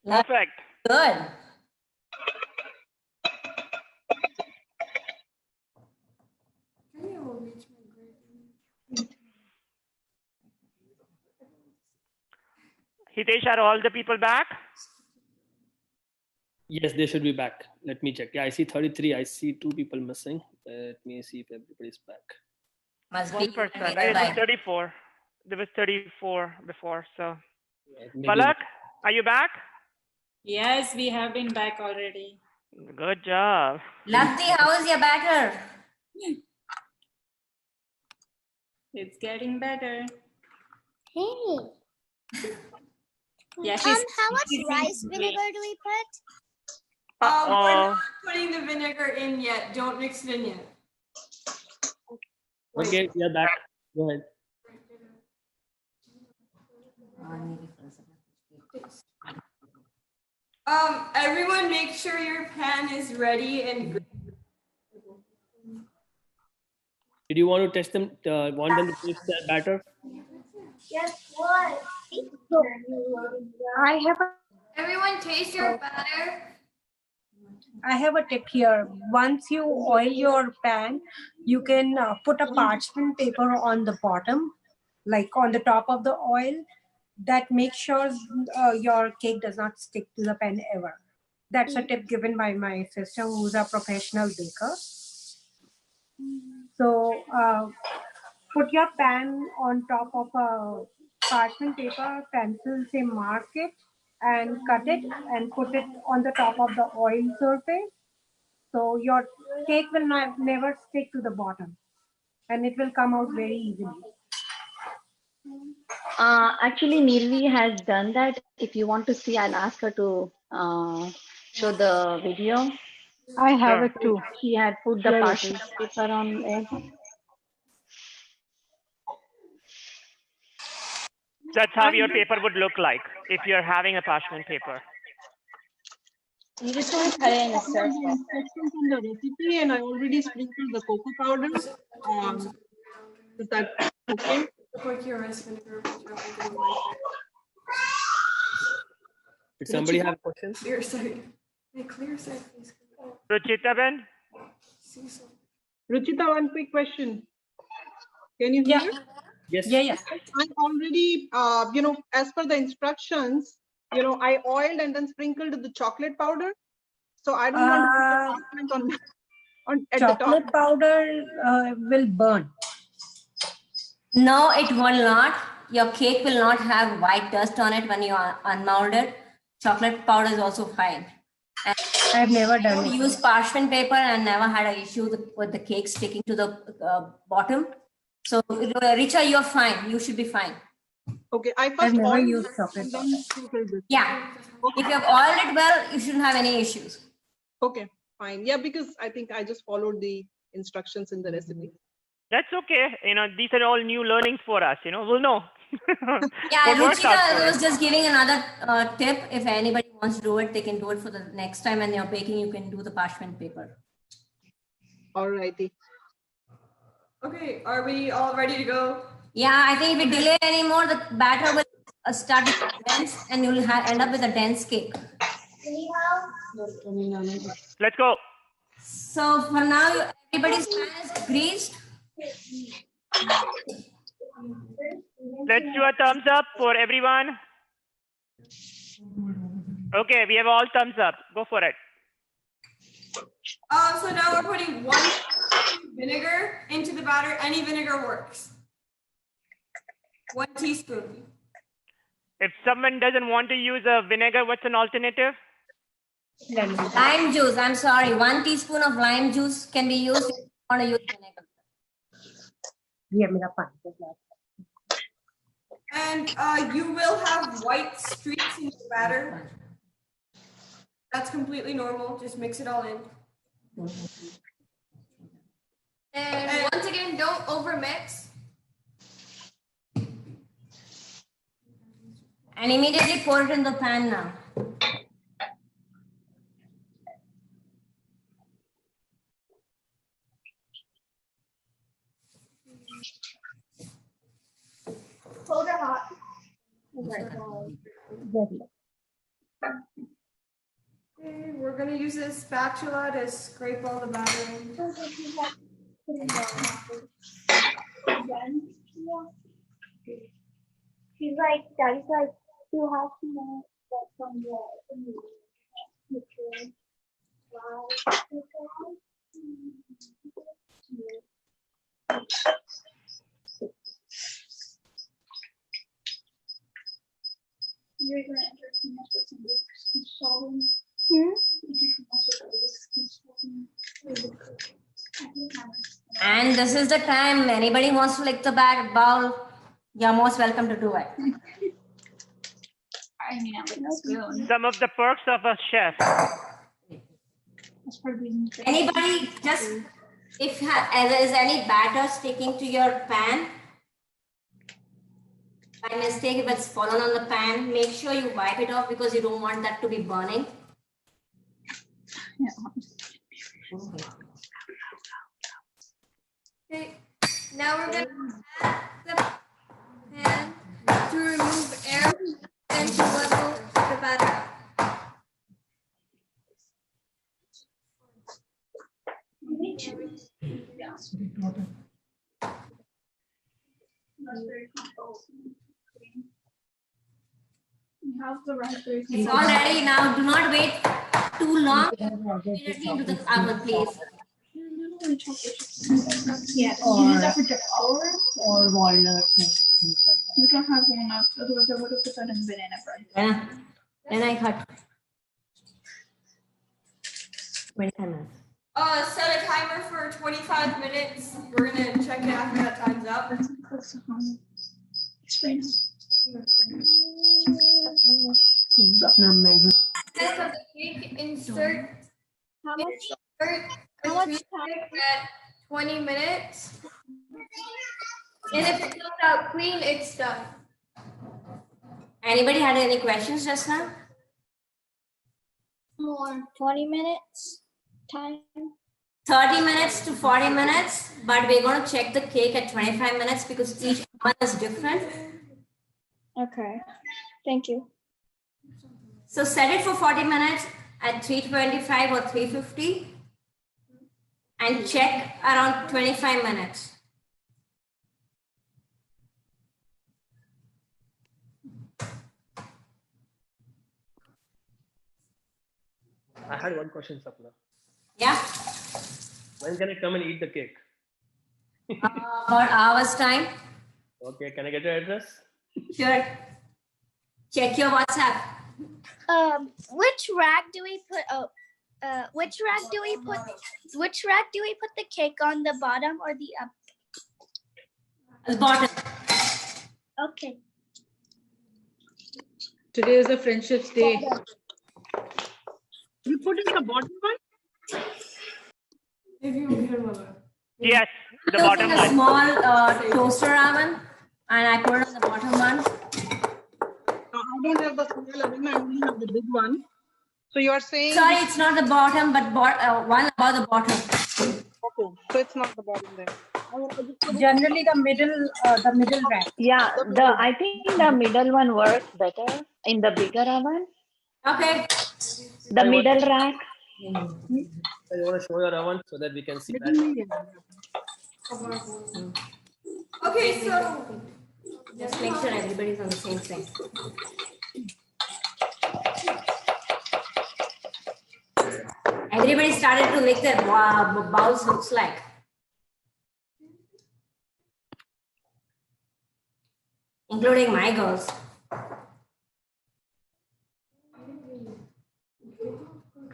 S3: Perfect.
S1: Good.
S3: Hitesh, are all the people back?
S2: Yes, they should be back. Let me check. Yeah, I see 33. I see 2 people missing. Let me see if everybody's back.
S1: Must
S3: One
S1: be
S3: person.
S1: one
S3: It was
S1: by.
S3: 34. There was 34 before. So,
S2: Maybe-
S3: Palak, are you back?
S16: Yes, we have been back already.
S3: Good job.
S1: Lovely, how is your batter?
S16: It's getting better.
S15: Hey.
S16: Yeah, she's
S15: How much
S16: she's
S15: rice
S16: great.
S15: vinegar do we put?
S9: We're not putting the vinegar in yet. Don't mix it in yet.
S2: Okay, you're back. Go ahead.
S9: Everyone make sure your pan is ready and good.
S2: Did you want to test them? Want them to taste that batter?
S15: Guess what?
S12: I have
S5: Everyone taste your batter.
S12: I have a tip here. Once you oil your pan, you can put a parchment paper on the bottom, like on the top of the oil. That makes sure your cake does not stick to the pan ever. That's a tip given by my sister, who's a professional baker. So put your pan on top of a parchment paper, pencil, say mark it, and cut it and put it on the top of the oil surface. So your cake will never stick to the bottom and it will come out very easily.
S6: Actually, Nirvi has done that. If you want to see, I'll ask her to show the video.
S12: I have it too.
S6: She had put the
S12: Here it
S6: parchment
S12: is.
S6: paper on it.
S3: That's how your paper would look like if you're having a parchment paper.
S10: You just want to cut it in a circle.
S8: Instructions in the recipe, and I already sprinkled the cocoa powder. Is that okay?
S9: Like your rice vinegar.
S2: Did somebody have questions?
S9: Clear side. Clear side, please.
S3: Ruchita Ben?
S8: Ruchita, one quick question. Can you hear?
S2: Yes.
S12: Yeah.
S8: I'm already, as per the instructions, I oiled and then sprinkled the chocolate powder. So I don't want to put the on at the top.
S12: Chocolate powder will burn.
S1: No, it will not. Your cake will not have white dust on it when you unmold it. Chocolate powder is also fine. And
S12: I've never done
S1: I
S12: it.
S1: use parchment paper and never had an issue with the cake sticking to the bottom. So, Richa, you're fine. You should be fine.
S8: Okay, I
S12: I've
S8: first
S12: never
S8: oiled
S12: used
S8: it
S12: chocolate
S8: and then sprinkled it.
S1: Yeah. If you have oiled it well, you shouldn't have any issues.
S8: Okay, fine. Yeah, because I think I just followed the instructions in the recipe.
S3: That's okay. These are all new learnings for us. We'll know.
S1: Yeah,
S3: What works out for
S1: Ruchita
S3: us.
S1: was just giving another tip. If anybody wants to do it, they can do it for the next time when you're baking. You can do the parchment paper.
S8: All righty.
S9: Okay, are we all ready to go?
S1: Yeah, I think if we delay anymore, the batter will start to dense and you'll end up with a dense cake.
S3: Let's go.
S1: So for now, everybody's pan is greased.
S3: Let's do a thumbs up for everyone. Okay, we have all thumbs up. Go for it.
S9: So now we're putting 1 vinegar into the batter. Any vinegar works. 1 teaspoon.
S3: If someone doesn't want to use a vinegar, what's an alternative?
S1: Lime juice. I'm sorry. 1 teaspoon of lime juice can be used if you want to use vinegar.
S9: And you will have white streaks in your batter. That's completely normal. Just mix it all in.
S5: And once again, don't overmix.
S1: And immediately pour it in the pan now.
S5: Hold it hot.
S9: Okay, we're going to use this spatula to scrape all the batter in.
S15: She's like, Daddy's like, You have to know that from the picture. You're going to enter semester from this consultant.
S1: And this is the time anybody wants to lick the bag bowl, you're most welcome to do it.
S15: I mean, with a spoon.
S3: Some of the perks of a chef.
S1: Anybody just, if there is any batter sticking to your pan, by mistake, if it's fallen on the pan, make sure you wipe it off because you don't want that to be burning.
S5: Okay, now we're going to add the pan to remove air and to level the batter up. It's all ready now. Do not wait too long. Immediately into the oven, please.
S15: Yeah,
S12: Or-
S15: use that for
S12: Or walnuts and things like that.
S15: We don't have walnuts, otherwise I would have put that in banana bread.
S1: Then I cut. 25 minutes.
S9: Set a timer for 25 minutes. We're gonna check it after that time's up. Set of the cake, insert a tweet at 20 minutes. And if it comes out clean, it's done.
S1: Anybody had any questions just now?
S15: More 20 minutes time.
S1: 30 minutes to 40 minutes, but we're going to check the cake at 25 minutes because each one is different.
S15: Okay, thank you.
S1: So set it for 40 minutes at 325 or 350 and check around 25 minutes.
S2: I had one question, Sapna.
S1: Yeah,
S2: When can I come and eat the cake?
S1: about hours time.
S2: Okay, can I get your address?
S1: Sure. Check your WhatsApp.
S15: Which rack do we put? Which rack do we put? Which rack do we put the cake on? The bottom or the up?
S1: The bottom.
S15: Okay.
S12: Today is the Friendship's Day.
S8: You put it in the bottom one?
S3: Yes, the
S1: I took
S3: bottom
S1: a
S3: one.
S1: small toaster oven and I put it on the bottom one.
S8: I don't have the small oven, I only have the big one. So you are saying.
S1: Sorry, it's not the bottom, but one above the bottom.
S8: Okay, so it's not the bottom there.
S12: Generally, the middle rack.
S6: Yeah, I think the middle one works better in the bigger oven.
S1: Okay.
S6: The middle rack.
S2: I want to show your oven so that we can see that.
S9: Okay, so
S1: Just make sure everybody's on the same thing. Everybody started to make their bowls looks like. Including my girls.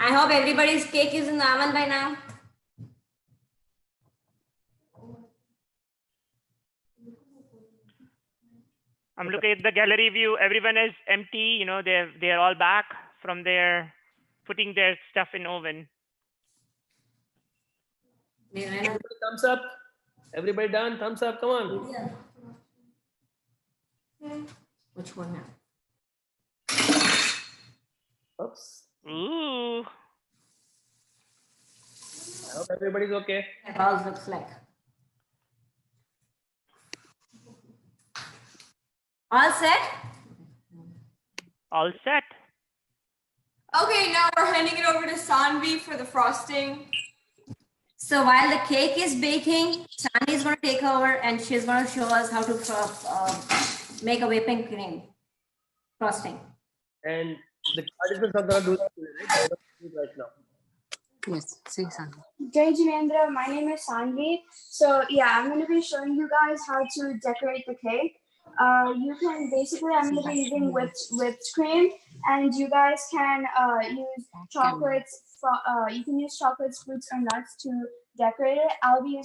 S1: I hope everybody's cake is in the oven by now.
S3: I'm looking at the gallery view. Everyone is empty. You know, they're all back from their putting their stuff in oven.
S2: Thumbs up. Everybody done? Thumbs up. Come on.
S1: Which one now?
S2: Oops.
S3: Ooh.
S2: I hope everybody's okay.
S1: My bowls looks like. All set?
S3: All set.
S9: okay, now we're handing it over to Sanvi for the frosting.
S1: So while the cake is baking, Sandy is going to take over and she's going to show us how to make a whipping cream. frosting.
S2: And the participants are going to do that right? Right now.
S19: Yes, say Sanvi.
S20: Jai Jinendra, my name is Sanvi. So yeah, I'm going to be showing you guys how to decorate the cake. You can basically, I'm going to be using whipped cream, and you guys can use chocolates. You can use chocolates, fruits, or nuts to decorate it. I'll be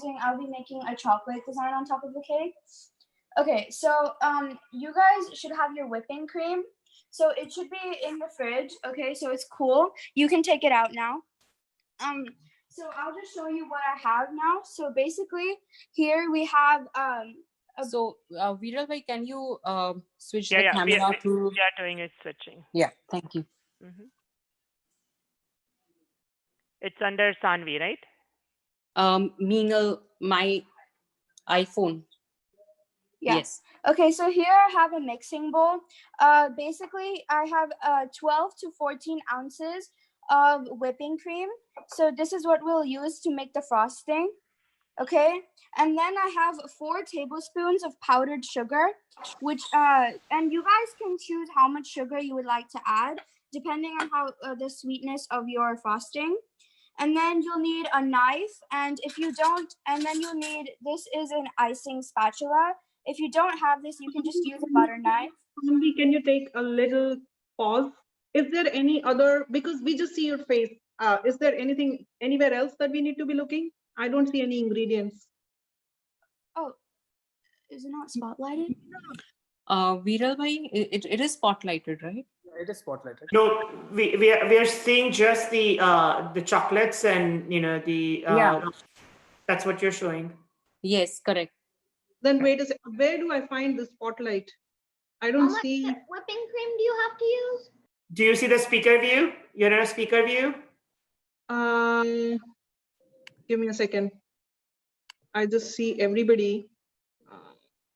S20: making a chocolate design on top of the cake. Okay, so you guys should have your whipping cream. So it should be in the fridge. Okay, so it's cool. You can take it out now. So I'll just show you what I have now. So basically, here we have
S19: Viral bhai, can you switch the
S3: Yeah,
S19: camera to?
S3: we are doing it switching.
S19: Yeah, thank you.
S3: It's under Sanvi, right?
S19: Meenal, my iPhone.
S20: Yeah.
S19: Yes.
S20: Okay, so here I have a mixing bowl. Basically, I have 12 to 14 ounces of whipping cream. So this is what we'll use to make the frosting. Okay, and then I have 4 tablespoons of powdered sugar, which and you guys can choose how much sugar you would like to add depending on how the sweetness of your frosting. And then you'll need a knife, and if you don't, and then you'll need, this is an icing spatula. If you don't have this, you can just use a butter knife.
S8: Can you take a little pause? Is there any other, because we just see your face, is there anything anywhere else that we need to be looking? I don't see any ingredients.
S20: Oh, is it not spotlighted?
S19: Viral bhai, it is spotlighted, right?
S2: Yeah, it is spotlighted.
S21: No, we are seeing just the chocolates and the
S19: Yeah.
S21: That's what you're showing.
S19: Yes, correct.
S8: Then wait a second, where do I find the spotlight? I don't see.
S15: Whipping cream do you have to use?
S21: Do you see the speaker view? You're in a speaker view?
S8: Give me a second. I just see everybody.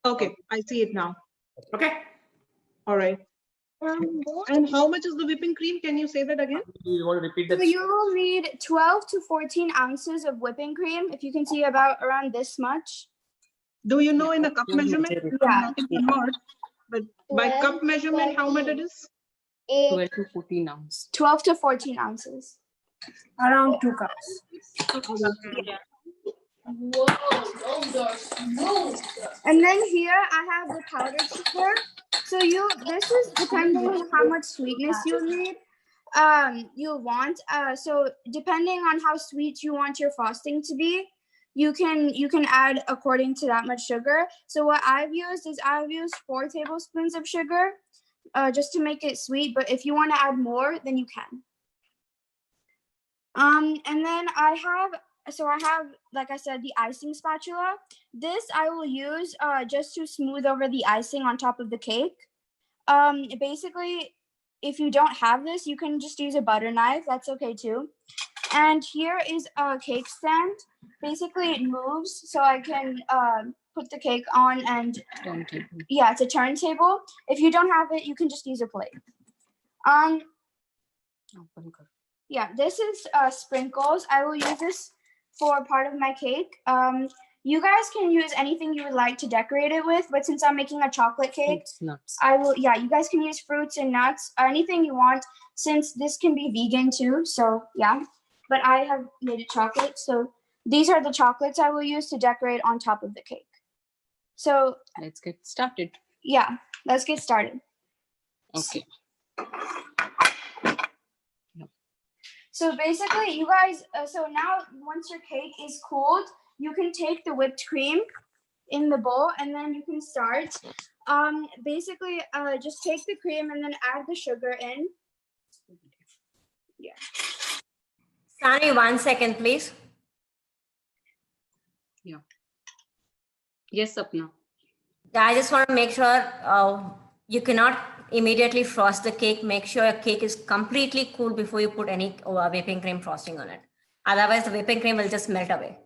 S8: Okay, I see it now.
S21: Okay.
S8: All right. And how much is the whipping cream? Can you say that again?
S2: You want to repeat that?
S20: So you will need 12 to 14 ounces of whipping cream. If you can see about around this much.
S8: Do you know in a cup measurement?
S20: Yeah.
S8: But by cup measurement, how much it is?
S19: 12 to 14 ounces.
S20: 12 to 14 ounces.
S12: Around 2 cups.
S9: Whoa, those are smooth.
S20: And then here I have the powdered sugar. So this is depending on how much sweetness you need. You'll want. So depending on how sweet you want your frosting to be, you can add according to that much sugar. So what I've used 4 tablespoons of sugar, just to make it sweet. But if you want to add more, then you can. And then I have, like I said, the icing spatula. This I will use just to smooth over the icing on top of the cake. Basically, if you don't have this, you can just use a butter knife. That's okay too. And here is a cake stand. Basically, it moves so I can put the cake on, and yeah, it's a turntable. If you don't have it, you can just use a plate. Yeah, this is sprinkles. I will use this for part of my cake. You guys can use anything you would like to decorate it with, but since I'm making a chocolate cake,
S19: nuts.
S20: You guys can use fruits and nuts, anything you want, since this can be vegan too, so yeah. But I have made it chocolate, so these are the chocolates I will use to decorate on top of the cake. So
S19: let's get started.
S20: Yeah, let's get started.
S19: Okay.
S20: So basically, you guys, so now once your cake is cooled, you can take the whipped cream in the bowl and then you can start. Basically, just take the cream and then add the sugar in. Yeah.
S1: Sani, 1 second, please.
S19: Yeah. Yes, Sapna.
S1: Yeah, I just want to make sure you cannot immediately frost the cake. Make sure your cake is completely cool before you put any whipping cream frosting on it. Otherwise, the whipping cream will just melt away.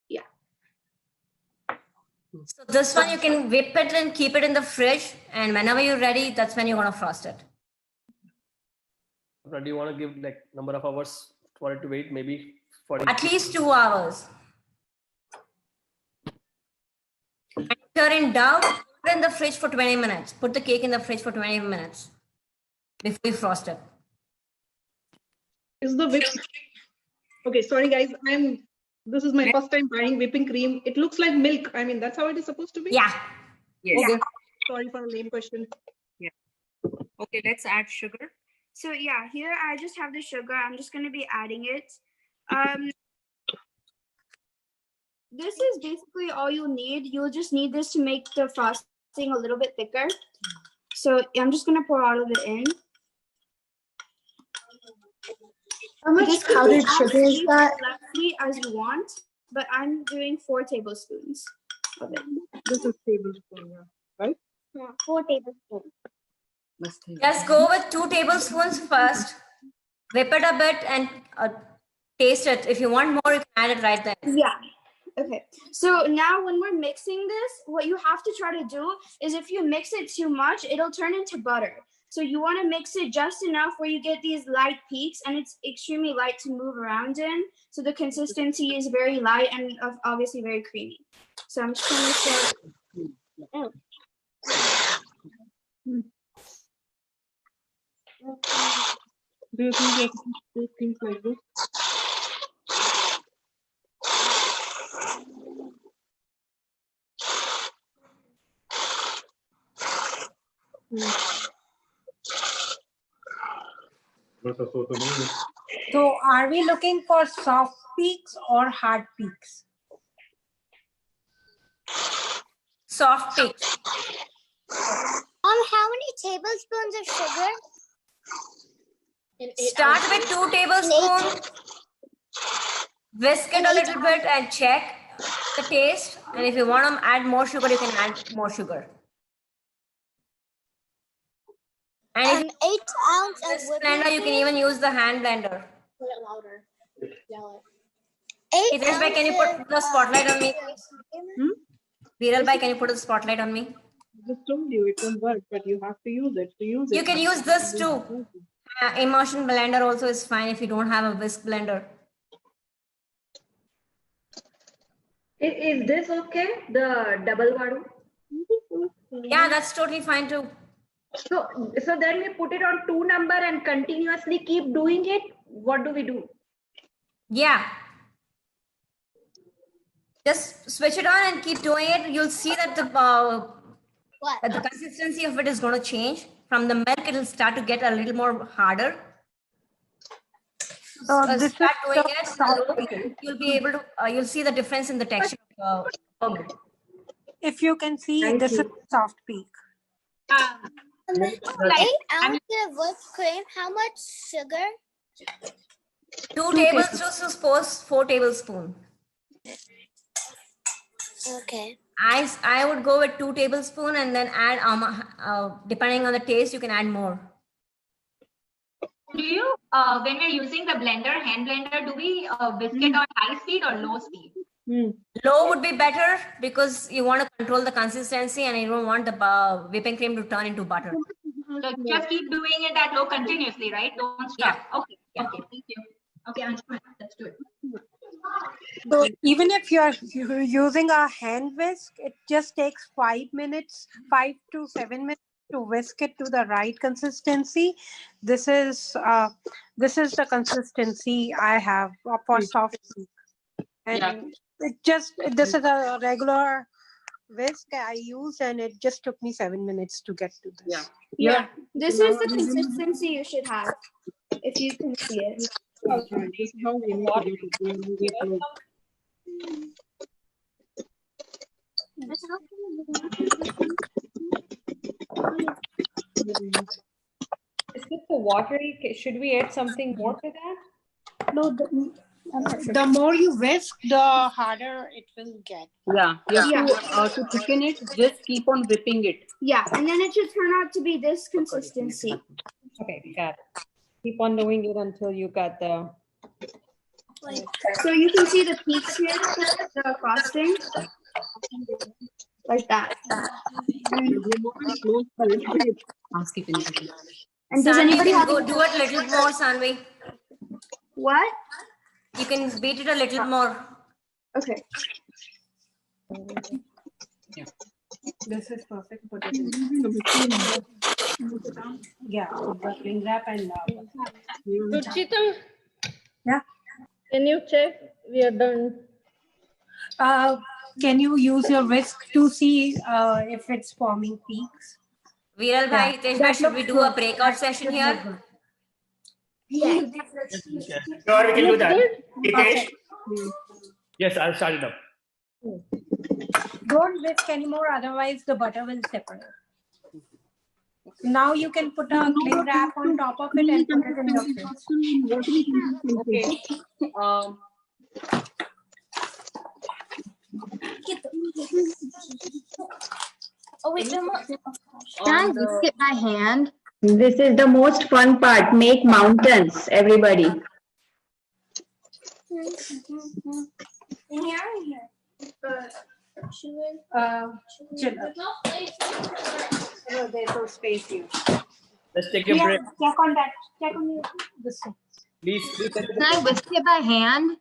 S20: Yeah.
S1: So this one, you can whip it and keep it in the fridge. And whenever you're ready, that's when you're going to frost it.
S2: Do you want to give like number of hours for it to wait? Maybe 40.
S1: At least 2 hours. And if you're in doubt, put it in the fridge for 20 minutes. Put the cake in the fridge for 20 minutes. before you frost it.
S8: Is the whip? Okay, sorry guys. This is my first time buying whipping cream. It looks like milk. I mean, that's how it is supposed to be.
S1: Yeah.
S17: Yes.
S8: Okay. Sorry for a lame question.
S17: Yeah. Okay, let's add sugar.
S20: So yeah, here I just have the sugar. I'm just going to be adding it. This is basically all you'll need. You'll just need this to make the frosting a little bit thicker. So I'm just going to pour all of it in.
S15: How much powdered sugar is that?
S20: As you want, but I'm doing 4 tablespoons of it.
S8: This is tablespoon, right?
S15: Yeah, 4 tablespoons.
S1: Just go with 2 tablespoons first. Whip it a bit and taste it. If you want more, you can add it right then.
S20: Yeah. Okay. So now when we're mixing this, what you have to try to do is if you mix it too much, it'll turn into butter. So you want to mix it just enough where you get these light peaks and it's extremely light to move around in. So the consistency is very light and obviously very creamy. So I'm just going to start.
S8: Do you think I can do things like this?
S12: So are we looking for soft peaks or hard peaks?
S1: Soft peaks.
S15: How many tablespoons of sugar?
S1: Start with 2 tablespoons. Whisk it a little bit and check the taste. And if you want to add more sugar, you can add more sugar. And
S15: 8 ounces of
S1: this blender, you can even use the hand blender.
S15: Put it louder. Yell
S1: Hey, Viralbhai, can you put the spotlight on me? Viralbhai, can you put the spotlight on me?
S8: I just told you it will work, but you have to use it.
S1: You can use this too. Immersion blender also is fine if you don't have a whisk blender.
S10: Is this okay? The double vadu?
S1: Yeah, that's totally fine too.
S10: So then we put it on 2 number and continuously keep doing it. What do we do?
S1: Yeah. Just switch it on and keep doing it. You'll see that the consistency of it is going to change. From the milk, it will start to get a little more harder.
S12: So this
S1: start
S12: is
S1: doing
S12: the
S1: it.
S12: soft peak.
S1: You'll be able to. You'll see the difference in the texture.
S12: If you can see, this is soft peak.
S15: 8 ounces of whipped cream. How much sugar?
S1: 2 tablespoons, 4 tablespoons.
S15: Okay.
S1: I would go with 2 tablespoons and then add depending on the taste, you can add more.
S14: Do you, when we're using the blender, hand blender, do we whisk it on high speed or low speed?
S1: Low would be better because you want to control the consistency and you don't want the whipping cream to turn into butter.
S14: So just keep doing it at low continuously, right? Don't stop. Yeah. Okay. Okay. Thank you. Okay, I'm fine. That's good.
S12: So even if you're using a hand whisk, it just takes 5 to 7 minutes to whisk it to the right consistency. This is the consistency I have for soft peak. And this is a regular whisk I use, and it just took me 7 minutes to get to this.
S20: Yeah. This is the consistency you should have, if you can see it.
S8: This is how we need to do
S4: Is it the watery? Should we add something more to that?
S12: No, the more you whisk, the harder it will get.
S17: Yeah, you have to thicken it, just keep on whipping it.
S20: Yeah, and then it should turn out to be this consistency.
S4: Okay, got it. Keep on doing it until you got the...
S20: So you can see the peaks here, the frosting. Like that. And does anybody have
S1: to do it a little more, Sanvi?
S20: What?
S1: You can beat it a little more.
S20: Okay.
S12: This is perfect. Put it in. Yeah, the cling wrap and.
S4: Ruchita,
S12: Yeah.
S4: can you check? We are done.
S12: Can you use your whisk to see if it's forming peaks?
S1: Viral bhai, Hitesh bhai, should we do a breakout session here?
S9: Yeah.
S21: Sure, we can do that. Hitesh?
S2: Yes, I'll start it up.
S12: Don't whisk anymore, otherwise the butter will separate. Now you can put a cling wrap on top of it and put it in your fridge.
S17: Okay.
S20: Oh, wait,
S13: Can I whisk it by hand? This is the most fun part. Make mountains, everybody.
S20: In here.
S12: There's no space here.
S2: Let's take a break.
S20: Check on that. Check on
S12: this one.
S2: Please.
S13: Can I whisk it by hand?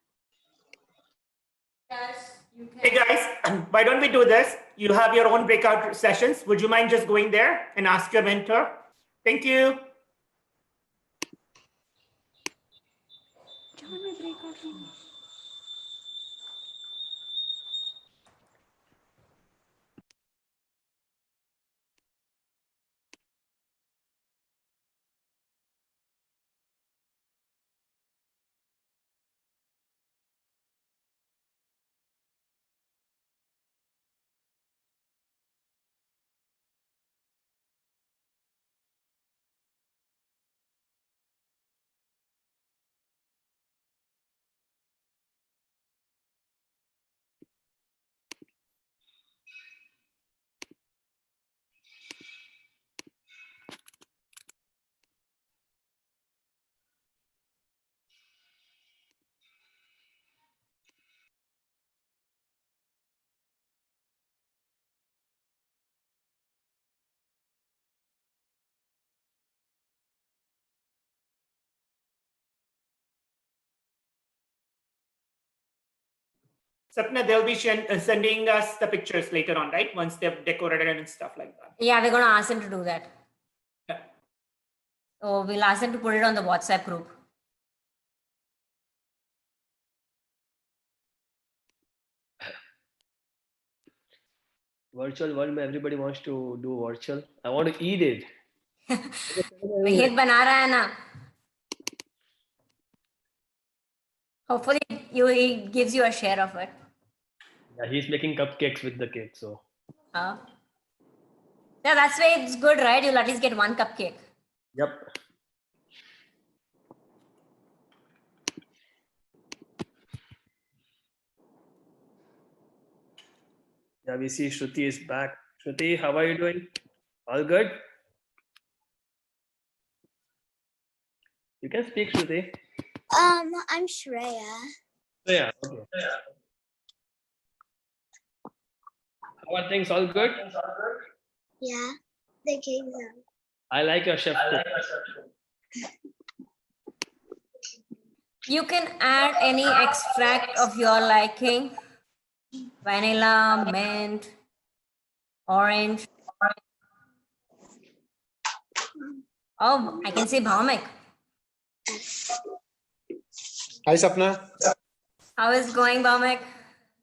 S20: Yes, you can.
S21: Hey guys, why don't we do this? You have your own breakout sessions. Would you mind just going there and ask your mentor? Thank you. Sapna, they'll be sending us the pictures later on, right? Once they've decorated and stuff like that.
S1: Yeah, we're going to ask them to do that.
S21: Yeah.
S1: So we'll ask them to put it on the WhatsApp group.
S2: Virtual world, everybody wants to do virtual. I want to eat it.
S1: Mahir bana raha hai na. Hopefully he gives you a share of it.
S2: Yeah, he's making cupcakes with the cake, so.
S1: Yeah, that's why it's good, right? You'll at least get one cupcake.
S2: Yep. Yeah, we see Shruti is back. Shruti, how are you doing? All good? You can speak, Shruti.
S20: I'm Shreya.
S2: Yeah, okay. How are things? All good?
S20: Yeah, the cake's out.
S2: I like your chef cook.
S1: You can add any extract of your liking. Vanilla, mint, orange. Oh, I can see Bhaumik.
S7: Hi, Sapna.
S1: How is it going, Bhaumik?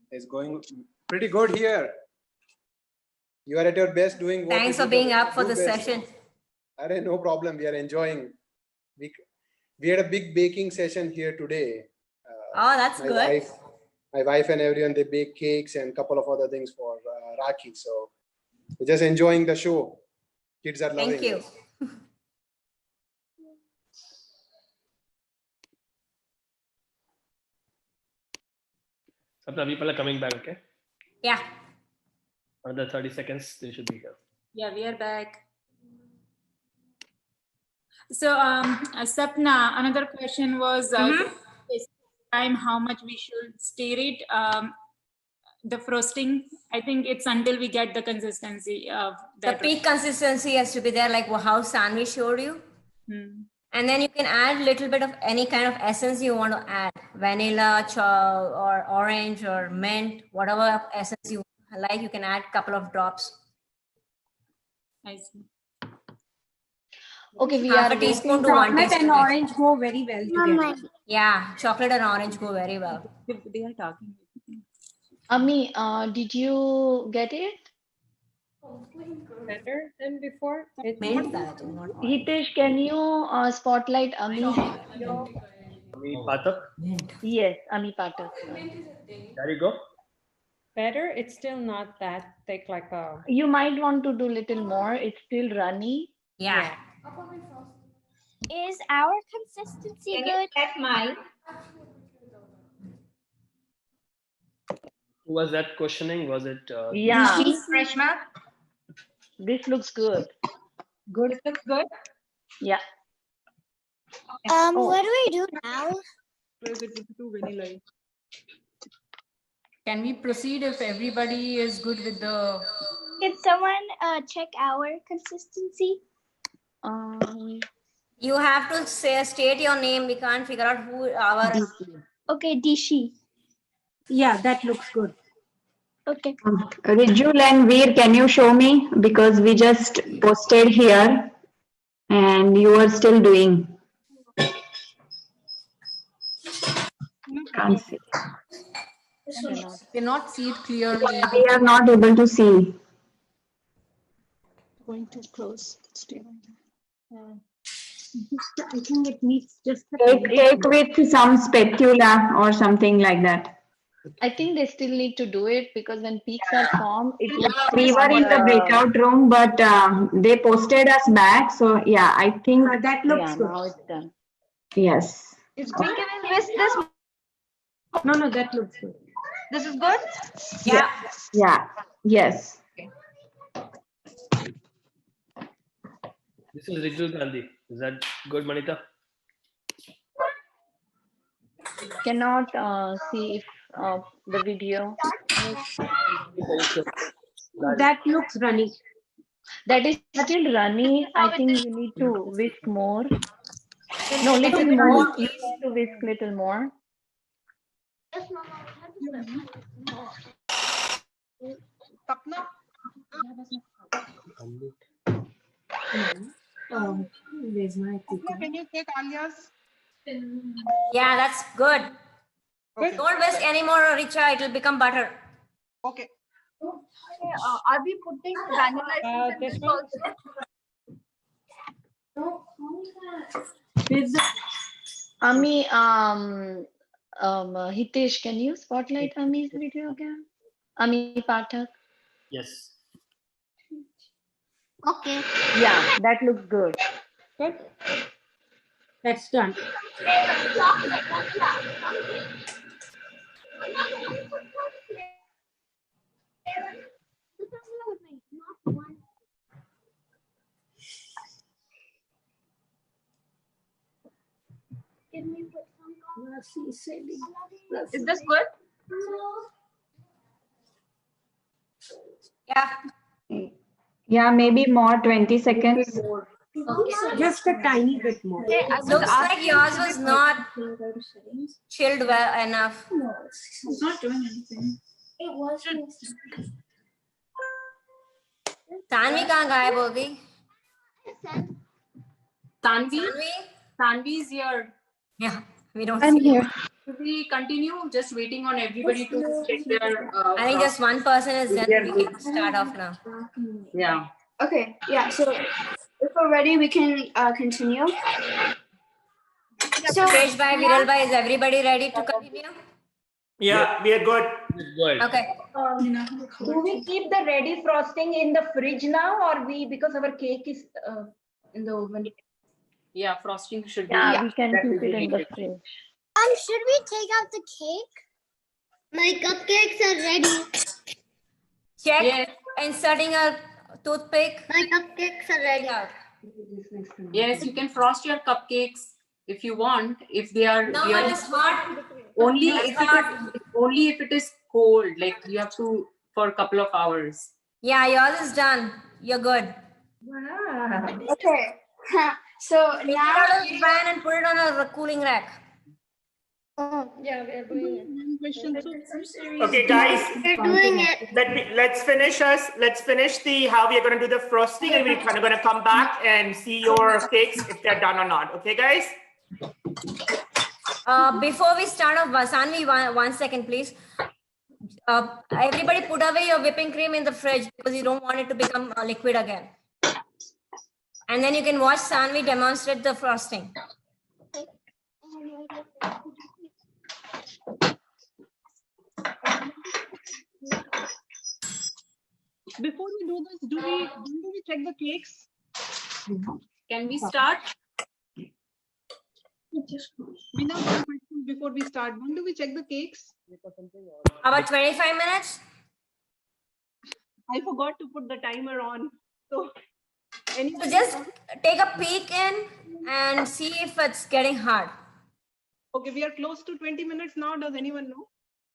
S7: It's going pretty good here. You are at your best doing what
S1: Thanks
S7: you
S1: for
S7: do
S1: being up for the
S7: best.
S1: session.
S7: Arey, no problem. We are enjoying. We had a big baking session here today.
S1: Oh, that's good.
S7: My wife and everyone, they bake cakes and a couple of other things for Rakhi. So we're just enjoying the show. Kids are loving
S1: Thank you.
S7: it.
S2: Sapna, people are coming back, okay?
S1: Yeah.
S2: Another 30 seconds, they should be here.
S16: Yeah, we are back. So, Sapna, another question was time how much we should stir it. The frosting, I think it's until we get the consistency of
S1: The
S16: that.
S1: peak consistency has to be there, like how Sanvi showed you. And then you can add a little bit of any kind of essence you want to add. Vanilla, or orange or mint, whatever essence you like, you can add a couple of drops.
S16: I see.
S6: Okay, we
S1: Half
S6: are
S1: a teaspoon to 1
S12: Chocolate
S1: teaspoon.
S12: and orange go very well together.
S1: Yeah, chocolate and orange go very well.
S16: They are talking.
S6: Ami, did you get it?
S4: Better than before.
S1: Mint that, not orange.
S6: Hitesh, can you spotlight Ami?
S2: Ami Pathak.
S6: Yes, Ami Pathak.
S2: There you go.
S4: Better. It's still not that thick like a.
S6: You might want to do little more. It's still runny.
S1: Yeah.
S15: Is our consistency
S14: Can you
S15: good?
S14: check mine?
S2: Who was that questioning? Was it?
S6: Yeah,
S14: Reshma?
S6: this looks good.
S14: Good. This looks good.
S6: Yeah.
S15: What do we do now?
S19: Can we proceed if everybody is good with the?
S15: Can someone check our consistency?
S1: You have to state your name. We can't figure out who our.
S15: Okay, Dishi.
S12: Yeah, that looks good.
S15: Okay.
S13: Rijul and Veer, can you show me? Because we just posted here and you are still doing. Can't see.
S19: Cannot see it clearly.
S13: We are not able to see.
S6: Going too close. Stay.
S12: I think it needs just
S13: Take with some spatula or something like that.
S6: I think they still need to do it because when peaks are formed, it will.
S13: We were in the breakout room, but they posted us back. So yeah, I think
S12: that looks good.
S6: Now it's done.
S13: yes.
S10: Is we can whisk this?
S12: No, that looks good.
S10: This is good?
S1: Yeah.
S13: Yeah. Yes.
S2: This is Rijul Gandhi. Is that good, Manita?
S6: Cannot see if the video.
S12: That looks runny.
S6: That is still runny. I think you need to whisk more. No, little more. You need to whisk little more.
S8: Sapna?
S12: Where's my
S8: Sapna, can you take Alia's?
S1: Yeah, that's good.
S8: Okay.
S1: Don't whisk anymore, Richa. It will become butter.
S8: Okay.
S10: Are we putting vanilla essence in this also?
S6: Ami, Hitesh, can you spotlight Ami's video again? Ami Pathak.
S2: Yes.
S15: Okay.
S6: Yeah, that looks good.
S12: Good. That's done.
S10: Is this good?
S1: Yeah.
S13: Yeah, maybe more 20 seconds.
S12: Just a tiny bit more.
S1: Looks like yours was not chilled well enough.
S16: It's not doing anything.
S15: It was.
S1: Tanvi kahan gayab ho gayi?
S19: Tanvi is here.
S1: Yeah, we don't
S15: I'm
S1: see.
S15: here.
S19: Should we continue? Just waiting on everybody to check their.
S1: I think just one person is done. We can start off now.
S19: Yeah.
S20: Okay, yeah, so if we're ready, we can continue. So,
S1: Suresh bhai, Viral bhai, is everybody ready to continue?
S21: Yeah, we are good.
S2: Good.
S1: Okay.
S10: Do we keep the ready frosting in the fridge now, or we, because our cake is in the oven?
S19: Yeah, frosting should be.
S6: Yeah, we can keep it in the fridge.
S15: Should we take out the cake? My cupcakes are ready.
S1: Check
S19: Yes.
S1: inserting a toothpick.
S15: My cupcakes are ready.
S16: Yes, you can frost your cupcakes if you want. If they are
S1: No,
S16: really-
S1: it is hot.
S16: only
S1: It's
S16: if it
S1: hot.
S16: is only if it is cold. Like you have to for a couple of hours.
S1: Yeah, yours is done. You're good.
S20: Okay, so
S1: Take it
S20: now,
S1: out of the pan and put it on a cooling rack.
S15: Oh, yeah, we're doing it.
S21: Okay, guys,
S15: We're doing it.
S21: let's finish the how we are going to do the frosting, and we're kind of going to come back and see your cakes if they're done or not. Okay, guys?
S1: Before we start off, Sanvi, one second, please. Everybody put away your whipping cream in the fridge because you don't want it to become liquid again. And then you can watch Sanvi demonstrate the frosting.
S8: Before we do this, do we check the cakes?
S19: Can we start?
S8: We know one question before we start. When do we check the cakes?
S1: About 25 minutes.
S8: I forgot to put the timer on. So,
S1: So just take a peek in and see if it's getting hard.
S8: okay, we are close to 20 minutes now. Does anyone know?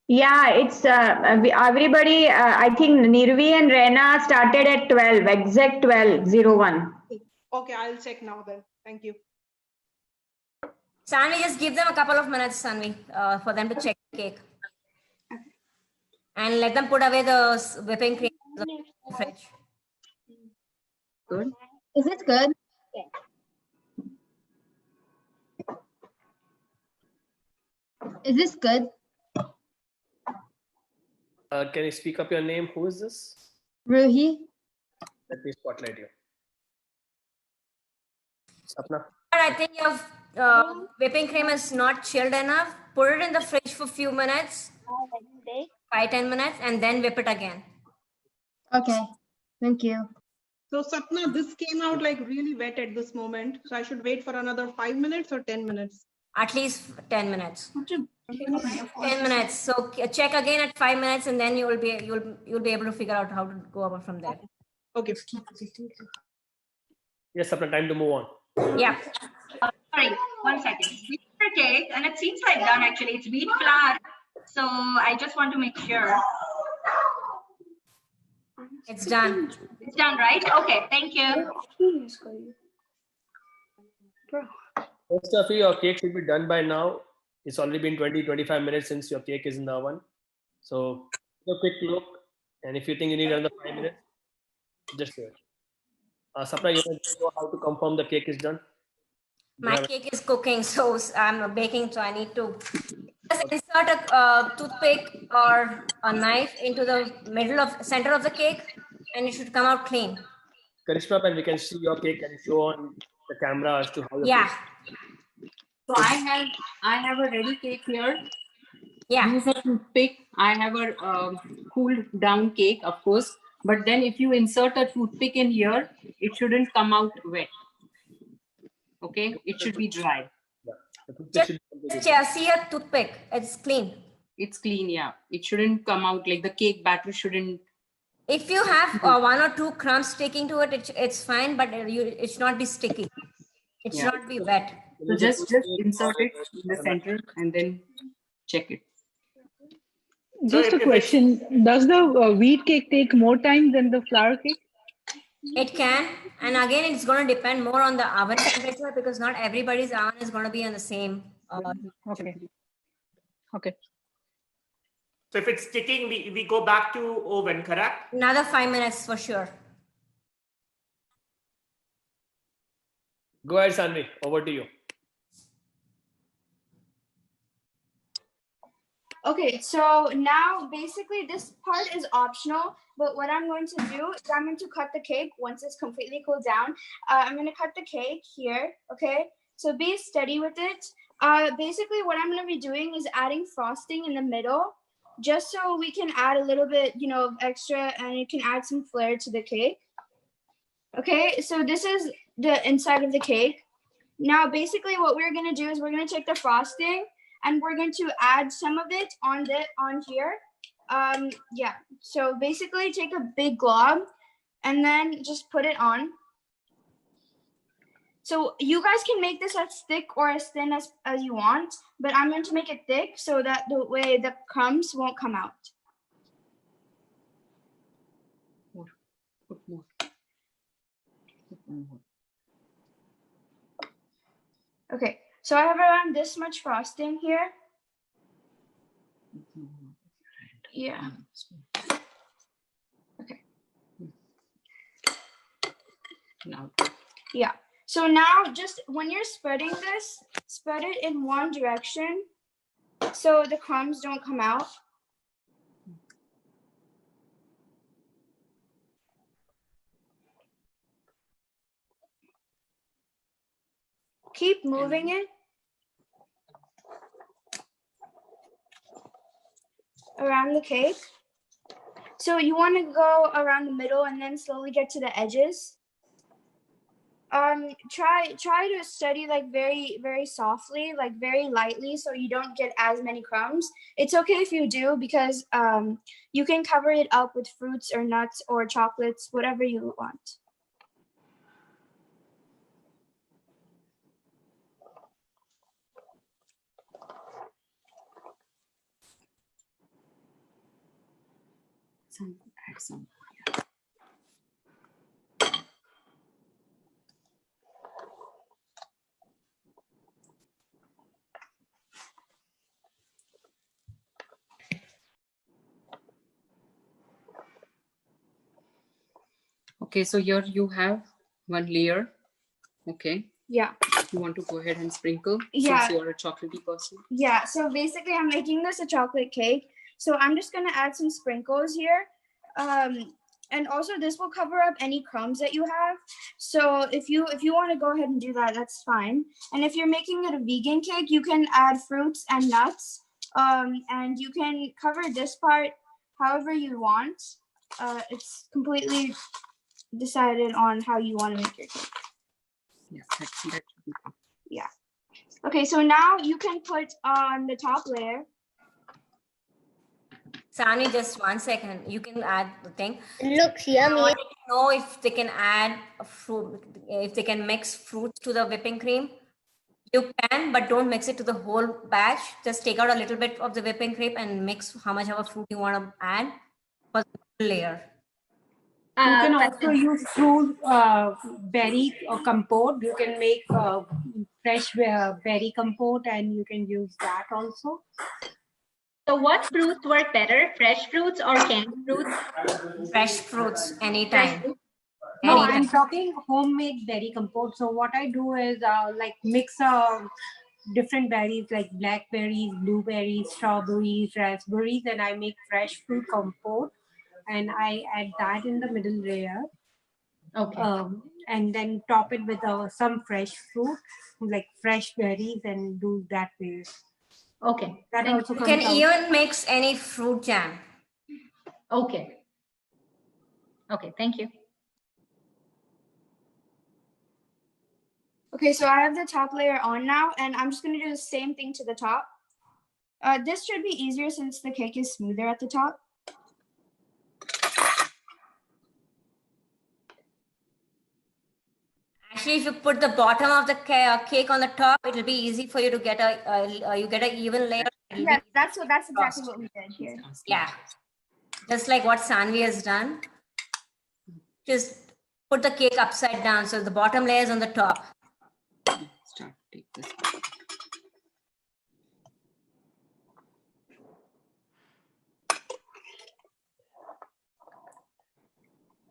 S13: Yeah, it's everybody. I think Nirvi and Rena started at 12, exact 12:01.
S8: Okay, I'll check now then. Thank you.
S1: Sanvi, just give them a couple of minutes, Sanvi, for them to check the cake. And let them put away the whipping cream in the fridge.
S14: Good. Is it good? Is this good?
S2: Can you speak up your name? Who is this?
S14: Ruhi?
S2: Let me spotlight you. Sapna?
S1: I think your whipping cream is not chilled enough. Put it in the fridge for a few minutes, 5-10 minutes, and then whip it again.
S14: Okay. Thank you.
S8: So Sapna, this came out like really wet at this moment. So I should wait for another 5 minutes or 10 minutes?
S1: At least 10 minutes. 10 minutes. So check again at 5 minutes, and then you'll be able to figure out how to go about from there.
S8: Okay.
S2: Yes, Sapna, time to move on.
S1: Yeah.
S18: Sorry, 1 second. Wheat cake, and it seems like done actually. It's wheat flour. So I just want to make sure.
S1: It's done.
S18: It's done, right? Okay, thank you.
S2: Most of you, your cake should be done by now. It's already been 20-25 minutes since your cake is in the oven. So take a quick look, and if you think you need another 5 minutes, just do it. Sapna, you know how to confirm the cake is done?
S1: My cake is cooking, so I'm baking, so I need to just insert a toothpick or a knife into the center of the cake, and it should come out clean.
S2: Karishma, and we can see your cake and show on the camera as to how.
S1: Yeah.
S19: So I have a ready cake here.
S1: Yeah.
S19: Use a toothpick. I have a cooled down cake, of course. But then if you insert a toothpick in here, it shouldn't come out wet. Okay, it should be dry.
S1: Just see a toothpick. It's clean.
S19: It's clean, yeah. It shouldn't come out like the cake batter shouldn't.
S1: If you have 1 or 2 crumbs sticking to it, it's fine, but it should not be sticky. It should not be wet.
S19: So just insert it in the center and then check it.
S22: Just a question. Does the wheat cake take more time than the flour cake?
S1: It can. And again, it's going to depend more on the oven temperature because not everybody's oven is going to be on the same.
S22: Okay. Okay.
S21: So if it's sticking, we go back to oven, correct?
S1: Another 5 minutes for sure.
S2: Go ahead, Sanvi. Over to you.
S20: Okay, so now basically this part is optional, but what I'm going to do is I'm going to cut the cake once it's completely cooled down. I'm going to cut the cake here, okay? So be steady with it. Basically what I'm going to be doing is adding frosting in the middle, just so we can add a little bit, of extra, and it can add some flair to the cake. Okay, so this is the inside of the cake. Now basically what we're going to do is we're going to take the frosting and we're going to add some of it on here. Yeah, so basically take a big glob and then just put it on. So you guys can make this as thick or as thin as you want, but I'm going to make it thick so that the way the crumbs won't come out.
S19: Put more.
S20: Okay, so I have around this much frosting here. Yeah. Okay.
S19: Now.
S20: Yeah. So now just when you're spreading this, spread it in one direction so the crumbs don't come out. Keep moving it around the cake. So you want to go around the middle and then slowly get to the edges. Try to study like very softly, like very lightly, so you don't get as many crumbs. It's okay if you do, because you can cover it up with fruits or nuts or chocolates, whatever you want.
S19: Add some. Okay, so here you have one layer. Okay.
S20: Yeah.
S19: You want to go ahead and sprinkle,
S20: Yeah.
S19: since you're a chocolatey person.
S20: Yeah, so basically I'm making this a chocolate cake. So I'm just gonna add some sprinkles here. And also this will cover up any crumbs that you have. So if you want to go ahead and do that, that's fine. And if you're making it a vegan cake, you can add fruits and nuts. And you can cover this part however you want. It's completely decided on how you want to make your cake.
S19: Yeah, that should be fine.
S20: Yeah. Okay, so now you can put on the top layer.
S1: Sani, just 1 second. You can add the thing.
S15: It looks yummy.
S1: I wanted to know if they can add a fruit, if they can mix fruits to the whipping cream. You can, but don't mix it to the whole batch. Just take out a little bit of the whipping cream and mix how much of a fruit you want to add for the layer.
S12: You can also use fruit berry or compote. You can make fresh berry compote, and you can use that also.
S18: So what fruits work better, fresh fruits or canned fruits?
S1: Fresh fruits, anytime.
S12: No, I'm talking homemade berry compote. So what I do is like mix different berries like blackberries, blueberries, strawberries, raspberries, and I make fresh fruit compote, and I add that in the middle layer.
S18: Okay.
S12: And then top it with some fresh fruit, like fresh berries, and do that way.
S18: Okay.
S12: That also
S1: You
S12: comes
S1: can
S12: out.
S1: even mix any fruit jam.
S18: Okay. Okay, thank you.
S20: Okay, so I have the top layer on now, and I'm just gonna do the same thing to the top. This should be easier since the cake is smoother at the top.
S1: Actually, if you put the bottom of the cake on the top, it will be easy for you to get you get an even layer.
S20: Yeah, that's exactly what we did here.
S1: Yeah, just like what Sanvi has done. Just put the cake upside down, so the bottom layer is on the top.
S19: Start, take this.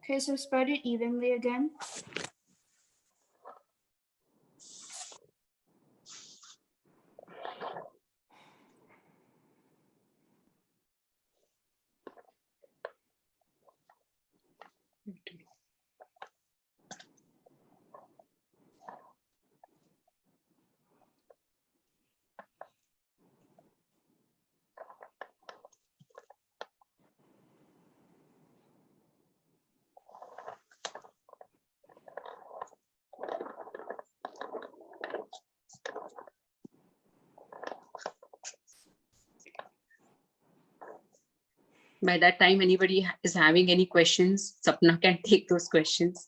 S20: Okay, so spread it evenly again.
S19: By that time, anybody is having any questions, Sapna can take those questions.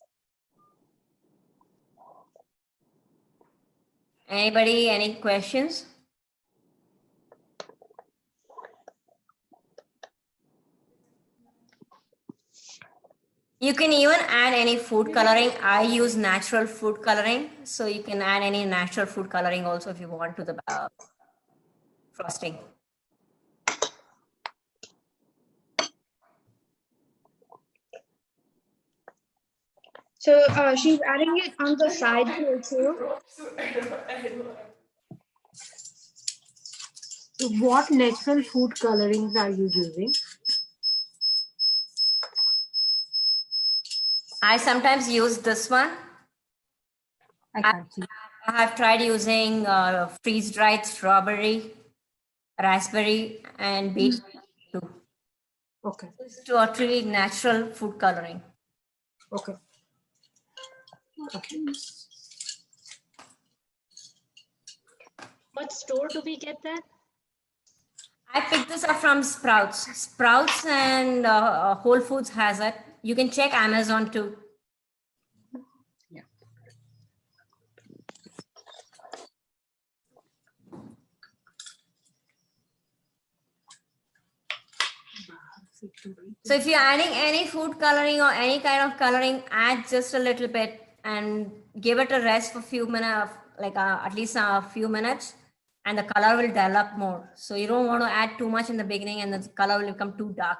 S1: Anybody, any questions? You can even add any food coloring. I use natural food coloring, so you can add any natural food coloring also if you want to the frosting.
S20: So she's adding it on the side here too.
S12: What natural food colorings are you using?
S1: I sometimes use this one.
S12: I can't see.
S1: I have tried using freeze-dried strawberry, raspberry, and beet too.
S12: Okay.
S1: It's totally natural food coloring.
S12: Okay. Okay.
S5: What store do we get that?
S1: I picked this up from Sprouts. Sprouts and Whole Foods has it. You can check Amazon too. So if you're adding any food coloring or any kind of coloring, add just a little bit and give it a rest for a few minutes, like at least a few minutes, and the color will develop more. So you don't want to add too much in the beginning and the color will become too dark.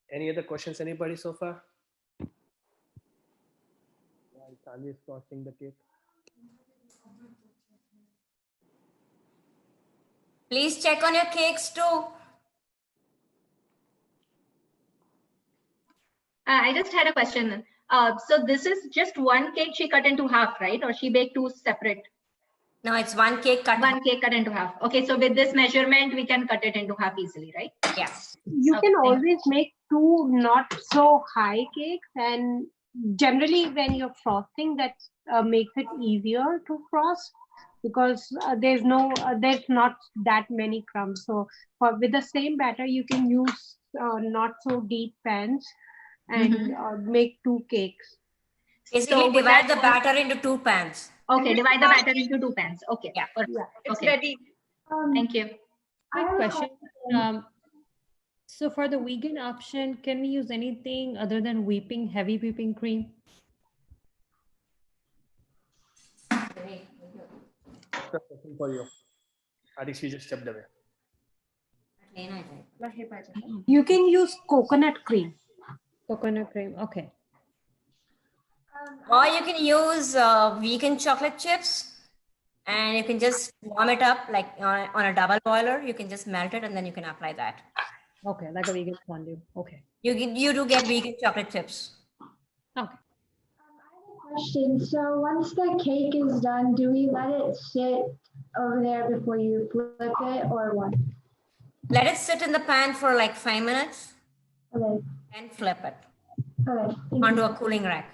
S2: Any other questions, anybody so far? Sandy is frosting the cake.
S1: Please check on your cakes too.
S14: I just had a question. So this is just one cake she cut into half, right? Or she baked two separate?
S1: No, it's one cake cut.
S14: One cake cut into half. Okay, so with this measurement, we can cut it into half easily, right?
S1: Yes.
S12: You
S14: Okay,
S12: can
S14: thank you.
S12: always make two not so high cakes, and generally when you're frosting, that makes it easier to frost because there's not that many crumbs. So with the same batter, you can use not so deep pans and make two cakes.
S1: Basically,
S14: So with
S1: divide
S14: that-
S1: the batter into two pans.
S14: Okay, divide the batter into two pans. Okay.
S1: Yeah.
S14: Perfect.
S4: It's
S14: Okay.
S4: ready.
S14: Thank you.
S4: Quick question. So for the vegan option, can we use anything other than heavy whipping cream?
S2: For you. I think she just stepped away.
S12: You can use coconut cream.
S4: Coconut cream, okay.
S1: Or you can use vegan chocolate chips and you can just warm it up like on a double boiler. You can just melt it and then you can apply that.
S4: Okay, like a vegan fondue. Okay.
S1: You do get vegan chocolate chips.
S20: Question. So once the cake is done, do we let it sit over there before you flip it or what?
S1: Let it sit in the pan for like 5 minutes.
S20: Okay.
S1: And flip it
S20: Okay.
S1: onto a cooling rack.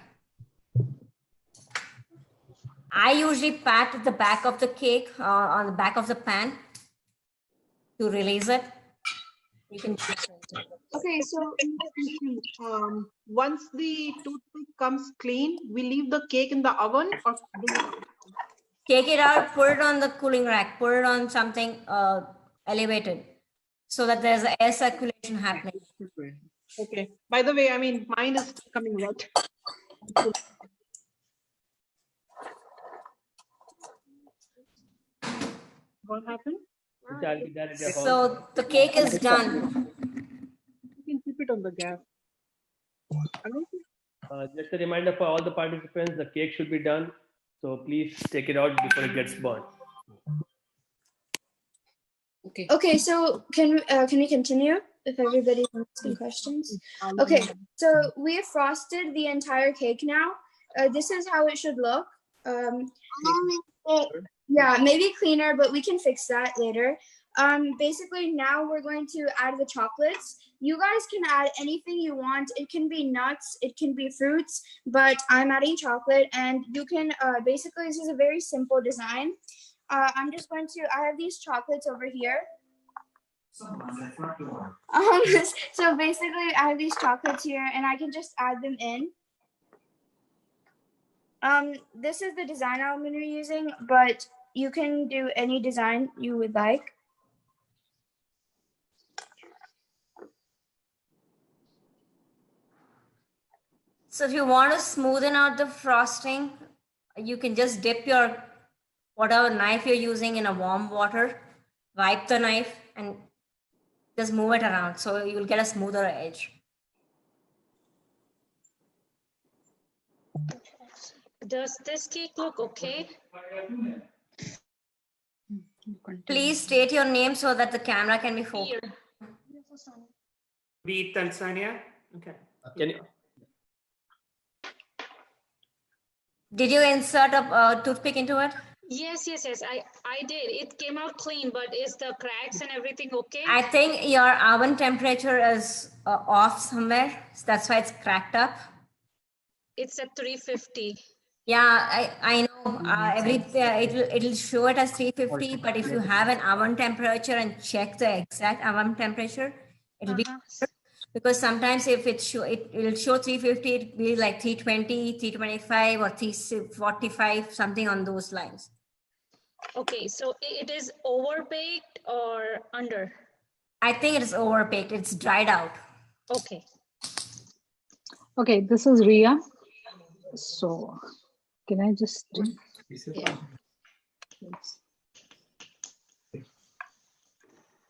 S1: I usually pat the back of the cake on the back of the pan to release it. You can.
S20: Okay, so
S8: Once the toothpick comes clean, we leave the cake in the oven or do
S1: Take it out, put it on the cooling rack, put it on something elevated so that there's air circulation happening.
S8: Okay. By the way, I mean, mine is coming wet. What happened?
S1: So the cake is done.
S8: You can keep it on the gas.
S2: Just a reminder for all the participants, the cake should be done. So please take it out before it gets burnt.
S20: Okay, so can we continue if everybody wants some questions? Okay, so we have frosted the entire cake now. This is how it should look. Yeah, maybe cleaner, but we can fix that later. Basically now we're going to add the chocolates. You guys can add anything you want. It can be nuts, it can be fruits, but I'm adding chocolate, and you can basically, this is a very simple design. I'm just going to, I have these chocolates over here. So basically I have these chocolates here and I can just add them in. This is the design I'm going to be using, but you can do any design you would like.
S1: So if you want to smoothen out the frosting, you can just dip your whatever knife you're using in a warm water, wipe the knife and just move it around. So you'll get a smoother edge.
S5: Does this cake look okay?
S1: Please state your name so that the camera can be focused.
S21: Beat Tanzania. Okay.
S2: Can you?
S1: Did you insert a toothpick into it?
S5: Yes. I did. It came out clean, but is the cracks and everything okay?
S1: I think your oven temperature is off somewhere. So that's why it's cracked up.
S5: It's at 350.
S1: Yeah, I know. It'll show it as 350, but if you have an oven temperature and check the exact oven temperature, it'll be because sometimes if it'll show 350, it'll be like 320, 325, or 345, something on those lines.
S5: Okay, so it is overbaked or under?
S1: I think it is overbaked. It's dried out.
S5: Okay.
S22: Okay, this is Ria. So, can I just?
S5: Yeah.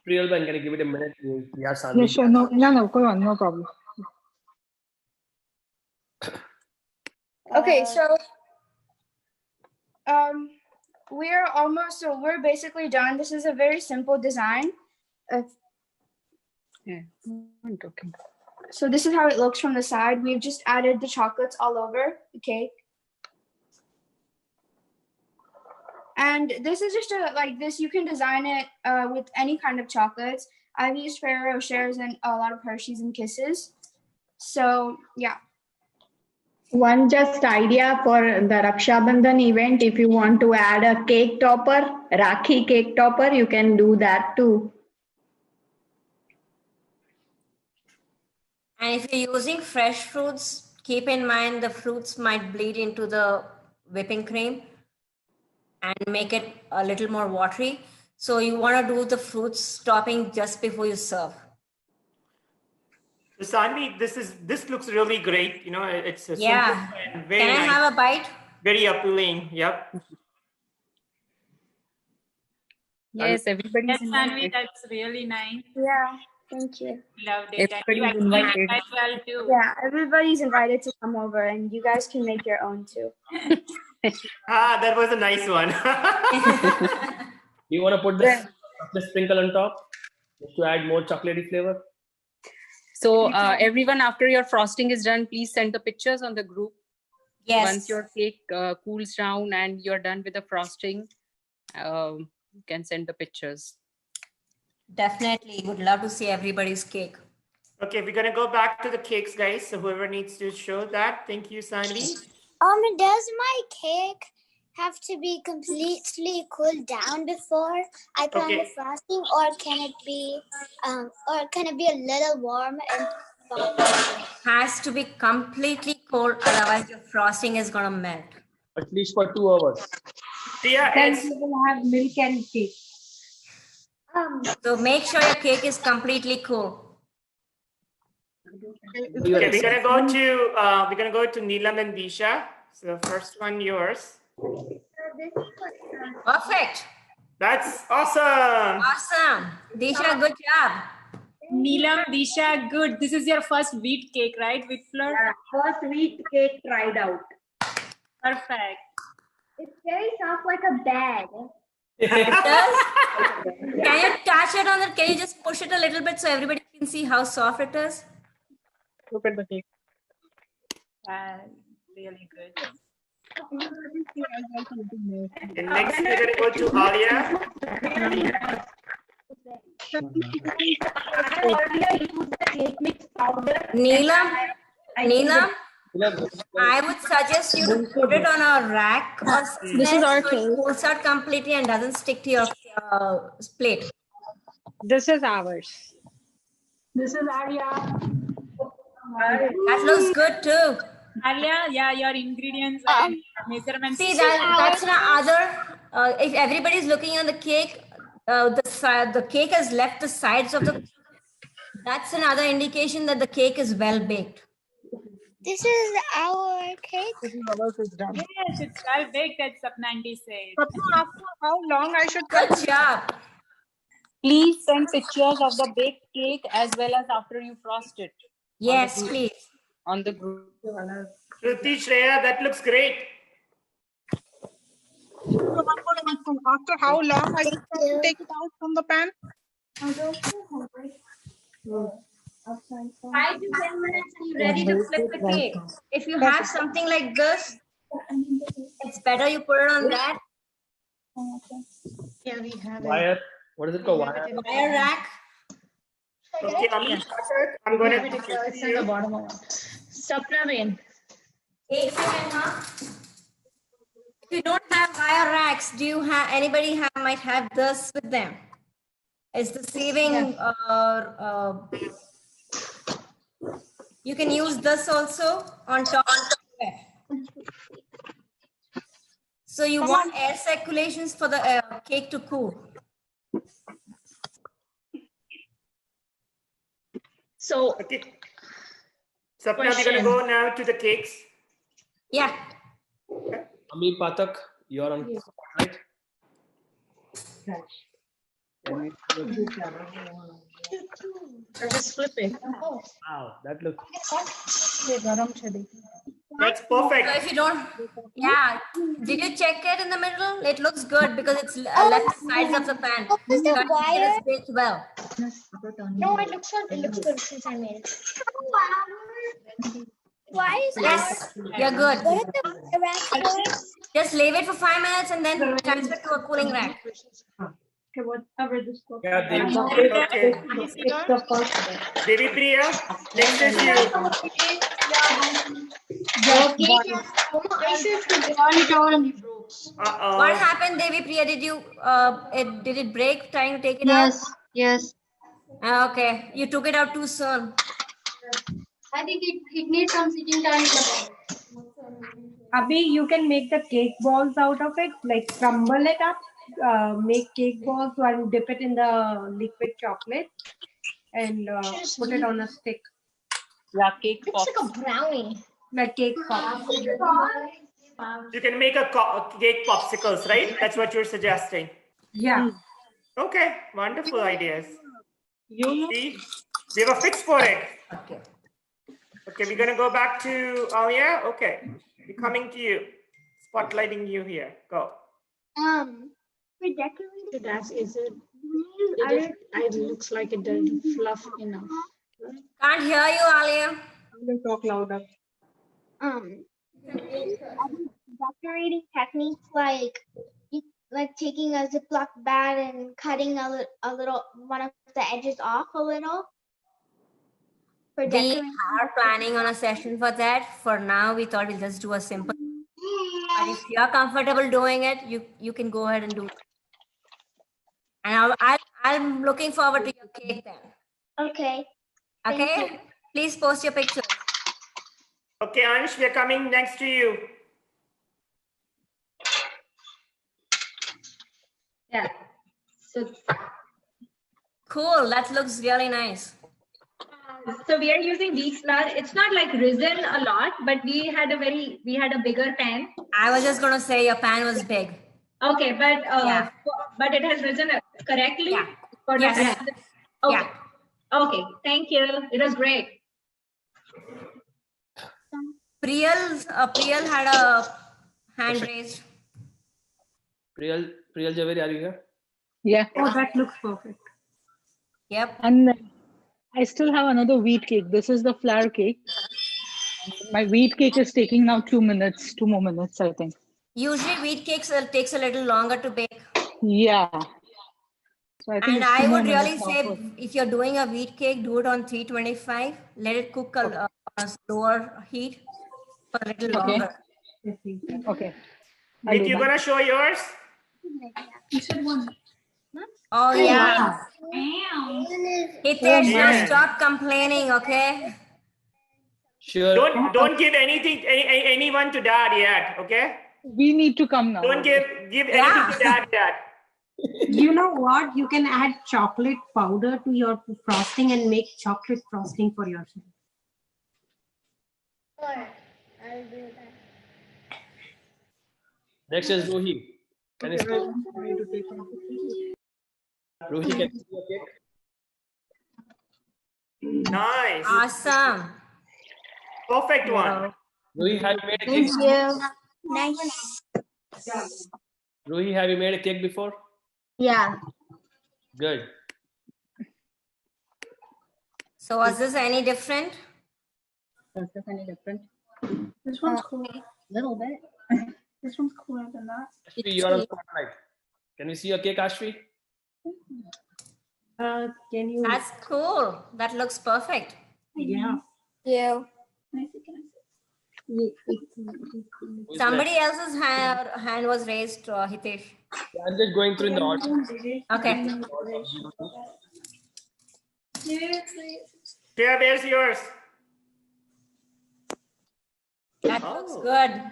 S2: Real Ben, can you give it a minute? We have Sanvi.
S22: Yeah, sure. No, go on. No problem.
S20: Okay, so we're basically done. This is a very simple design.
S22: Yeah, I'm talking.
S20: So this is how it looks from the side. We've just added the chocolates all over the cake. And this is just like this, you can design it with any kind of chocolates. I've used Ferrero Rochers and a lot of Hershey's and Kisses. So yeah.
S13: One just idea for the Raksha Bandhan event, if you want to add a cake topper, Rakhi cake topper, you can do that too.
S1: And if you're using fresh fruits, keep in mind the fruits might bleed into the whipping cream and make it a little more watery. So you want to do the fruits topping just before you serve.
S21: Sanvi, this looks really great. You know, it's a
S1: Yeah.
S21: simple and very
S1: Can I
S21: nice,
S1: have a bite?
S21: very appealing. Yep.
S19: Yes, everybody's
S16: Yes, Sanvi,
S19: invited.
S16: that's really nice.
S20: Yeah, thank you.
S16: Loved it. And you
S19: Everybody's
S16: explained
S19: invited.
S16: it as well too.
S20: Yeah, everybody's invited to come over and you guys can make your own too.
S21: That was a nice one.
S2: You want to put this chocolate sprinkle on top just to add more chocolatey flavor?
S19: So everyone, after your frosting is done, please send the pictures on the group.
S1: Yes.
S19: Once your cake cools down and you're done with the frosting, you can send the pictures.
S1: Definitely. Would love to see everybody's cake.
S21: Okay, we're gonna go back to the cakes, guys. So whoever needs to show that, thank you, Sanvi.
S3: Does my cake have to be completely cooled down before I put on the frosting, or can it be a little warm and
S1: Has to be completely cold, otherwise your frosting is gonna melt.
S2: At least for 2 hours.
S21: Yeah,
S12: Then you will have milk and cake.
S1: So make sure your cake is completely cool.
S21: Okay, we're gonna go to Neelam and Disha. So the first one, yours.
S1: Perfect.
S21: That's awesome.
S1: Awesome. Disha, good job.
S16: Neelam, Disha, good. This is your first wheat cake, right? With flour?
S10: Yeah, first wheat cake tried out.
S16: Perfect.
S3: it's very soft like a bag.
S1: It does? Can you touch it on it? Can you just push it a little bit so everybody can see how soft it is?
S19: Look at the cake.
S16: Really good.
S21: And next, we're gonna go to Alia.
S1: Neelam, I would suggest you to put it on a rack or
S20: This is our
S1: so it pulls out completely and doesn't stick to your plate.
S22: This is ours.
S12: This is Arya.
S1: That looks good too.
S16: Alia, yeah, your ingredients and measurements.
S1: See, that's another, if everybody's looking on the cake, the cake has left the sides of the, that's another indication that the cake is well baked.
S3: This is our cake.
S22: This is ours is done.
S16: Yes, it's well baked, as Sapnandi said.
S8: After how long I should
S1: Good job.
S19: Please send pictures of the baked cake as well as after you frost it.
S1: Yes, please.
S19: On the group.
S21: Shruti, Shreya, that looks great.
S8: After how long I should take it out from the pan?
S3: 5 to 10 minutes and you're ready to flip the cake.
S1: If you have something like this, it's better you put it on that.
S15: Yeah, we have
S2: Wire. What is it called? Wire.
S1: Wire rack.
S21: Okay, I'm going to.
S15: It's in the bottom of it. Sapna Bean.
S1: 8 seconds, huh? If you don't have wire racks, do you have anybody might have this with them? It's the saving. You can use this also on top. So you want air circulations for the cake to cool.
S21: So, okay. Sapna, we're going to go now to the cakes.
S1: Yeah.
S2: Amir Pathak, you're on right?
S15: Or just flip it.
S2: Wow, that looks.
S21: That's perfect.
S1: So if you don't, yeah, did you check it in the middle? It looks good because it's left sides of the pan.
S3: Is the wire?
S1: It's baked well.
S3: No, it looks good since I made it. Why is
S1: Yes, you're good.
S3: What is the rack for?
S1: Just leave it for 5 minutes and then transfer to a cooling rack.
S22: Okay, whatever this goes.
S2: Yeah, Devi.
S21: Okay. Devi Priya, next is you.
S1: What happened, Devi Priya? Did you did it break trying to take it out?
S14: Yes.
S1: Okay, you took it out too soon.
S14: I think it needs some sitting time.
S12: Abhi, you can make the cake balls out of it, like crumble it up, make cake balls and dip it in the liquid chocolate and put it on a stick.
S19: Yeah, cake
S3: Looks like a brownie.
S12: Like cake pop.
S21: You can make a cake popsicles, right? That's what you're suggesting.
S12: Yeah.
S21: Okay, wonderful ideas. See, we have a fix for it.
S1: Okay.
S21: Okay, we're gonna go back to Alia. Okay, we're coming to you, spotlighting you here. Go.
S3: For decorating.
S15: That is it. It looks like it doesn't fluff enough.
S1: Can't hear you, Alia.
S8: Talk louder.
S3: Decorating techniques like taking a Ziploc bag and cutting a little one of the edges off a little. For
S1: We
S3: decorating.
S1: are planning on a session for that. For now, we thought we'll just do a simple. But if you're comfortable doing it, you can go ahead and do it. And I'm looking forward to your cake then.
S3: Okay. Thank
S1: Okay?
S3: you.
S1: Please post your pictures.
S21: Okay, Ansh, we're coming next to you.
S14: Yeah. So
S1: Cool. That looks really nice.
S14: So we are using wheat flour. It's not like risen a lot, but we had a bigger pan.
S1: I was just gonna say your pan was big.
S14: Okay, but it has risen correctly.
S1: Yeah.
S14: For the
S1: Yes.
S14: Okay.
S1: Yeah.
S14: Okay. Thank you. It was great.
S1: Priyal had a hand raised.
S2: Priyal Javeri, are you here?
S22: Yeah.
S12: Oh, that looks perfect.
S1: Yep.
S22: And I still have another wheat cake. This is the flour cake. My wheat cake is taking now 2 minutes, 2 more minutes, I think.
S1: Usually wheat cakes takes a little longer to bake.
S22: Yeah. So I think
S1: And
S22: it's 2
S1: I
S22: more
S1: would really
S22: minutes
S1: say
S22: now.
S1: if you're doing a wheat cake, do it on 325. Let it cook on a slower heat for a little
S22: Okay.
S1: longer.
S22: Okay.
S21: If you're gonna show yours.
S3: You said one.
S1: Oh yeah. Hitesh,
S21: man.
S1: just stop complaining, okay?
S2: Sure.
S21: Don't give anyone to dad yet, okay?
S22: We need to come now.
S21: Don't give anything to dad yet.
S12: You know what? You can add chocolate powder to your frosting and make chocolate frosting for yourself.
S3: I'll do that.
S2: Next is Ruhi. Can you see? Ruhi, can you see your cake?
S21: Nice.
S1: Awesome.
S21: Perfect one.
S2: Ruhi, have you made a cake?
S3: Nice.
S2: Ruhi, have you made a cake before?
S3: Yeah.
S2: Good.
S1: So was this any different?
S17: Is this any different?
S15: This one's cool. Little bit. This one's cooler than that.
S2: Ashvi, you are on spotlight. Can we see your cake, Ashvi?
S4: Can you?
S1: That's cool. That looks perfect.
S17: Yeah.
S3: Yeah.
S1: Somebody else's hand was raised, Hitesh.
S2: I'm just going through in the order.
S1: Okay.
S21: Priya, where's yours?
S1: That looks good.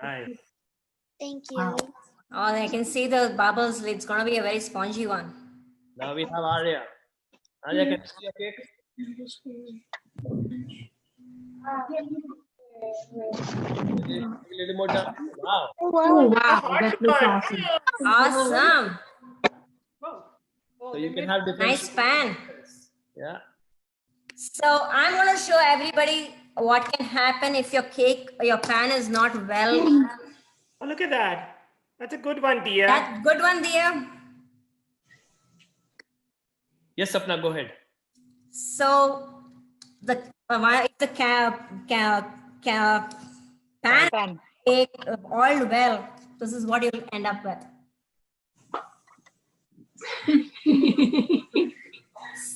S2: Nice.
S3: Thank you.
S1: Oh, I can see the bubbles. It's going to be a very spongy one.
S2: Now we have Arya. Arya, can you see your cake? A little more down. Wow.
S17: Oh, wow. That looks awesome.
S1: Awesome.
S2: So you can have different.
S1: Nice pan.
S2: Yeah.
S1: So I'm going to show everybody what can happen if your pan is not well.
S21: Oh, look at that. That's a good one, dear.
S1: That good one, dear.
S2: Yes, Sapna, go ahead.
S1: So the pan cake oiled well, this is what you'll end up with.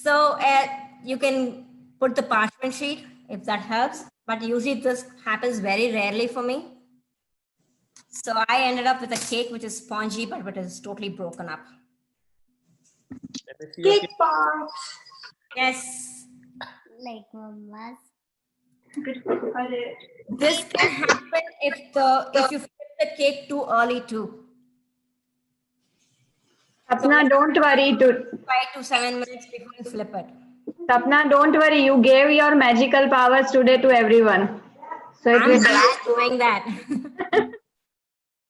S1: So you can put the parchment sheet if that helps, but usually this happens very rarely for me. So I ended up with a cake which is spongy, but it is totally broken up.
S2: Cake
S3: box.
S1: Yes.
S3: Like Mama's.
S1: This can happen if you flip the cake too early too.
S13: Sapna, don't worry.
S1: 5 to 7 minutes before you flip it.
S13: Sapna, don't worry. You gave your magical powers today to everyone. So it
S1: I'm
S13: will.
S1: glad doing that.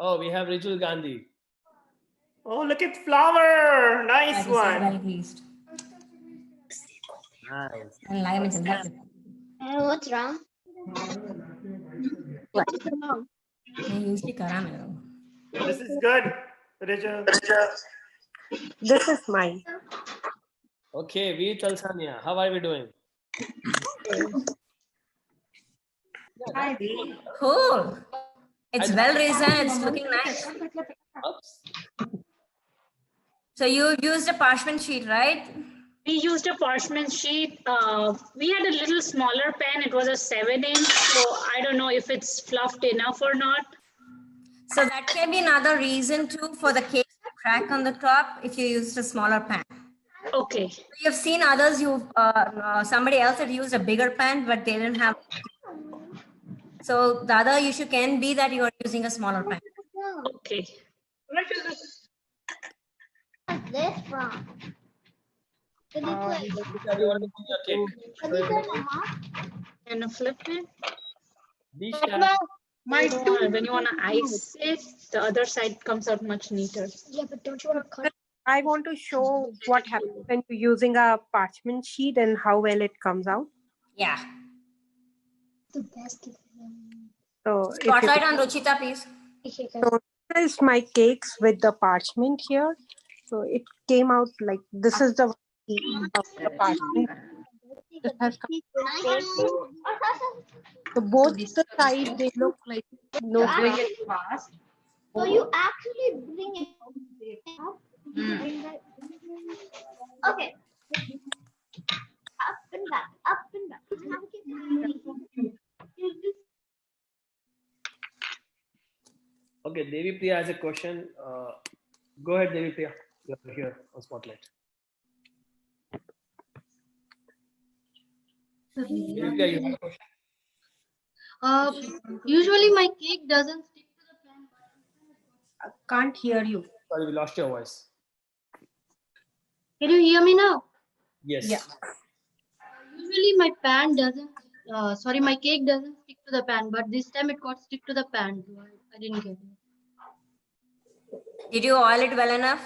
S2: Oh, we have Rachel Gandhi.
S21: Oh, look at flower. Nice one.
S1: Well pleased.
S2: Nice.
S1: And lime is exactly.
S3: What's wrong?
S21: This is good, Rachel.
S12: This is mine.
S2: Okay, we Talsania. How are we doing?
S1: Cool. It's well risen. It's looking nice.
S2: Oops.
S1: So you used a parchment sheet, right?
S5: We used a parchment sheet. We had a little smaller pan. It was a 7-inch. So I don't know if it's fluffed enough or not.
S1: So that can be another reason too for the cake to crack on the top if you used a smaller pan.
S5: Okay.
S1: You've seen others. Somebody else had used a bigger pan, but they didn't have. So the other issue can be that you are using a smaller pan.
S5: Okay.
S3: What's this from? Can you
S5: And a flip it.
S2: Disha.
S5: When you want to ice it, the other side comes out much neater.
S3: Yeah, but don't you want to cut?
S12: I want to show what happens when you're using a parchment sheet and how well it comes out.
S1: Yeah.
S3: The best.
S12: So,
S1: Spotlight on Ruchita, please.
S12: So this is my cakes with the parchment here. So it came out like this is the parchment. It has come. So both the sides they look like no
S3: Doing
S12: it fast.
S3: So you actually bring it up. Okay. Up and back, up and back.
S2: Okay, Devi Priya has a question. Go ahead, Devi Priya. You're here on Spotlight. Devi Priya, you have a question?
S15: Usually my cake doesn't stick to the pan.
S12: I can't hear you.
S2: Sorry, we lost your voice.
S15: Can you hear me now?
S2: Yes.
S12: Yeah.
S15: Usually my pan doesn't
S9: Sorry, my cake doesn't stick to the pan, but this time it got stick to the pan. I didn't get it.
S1: Did you oil it well enough?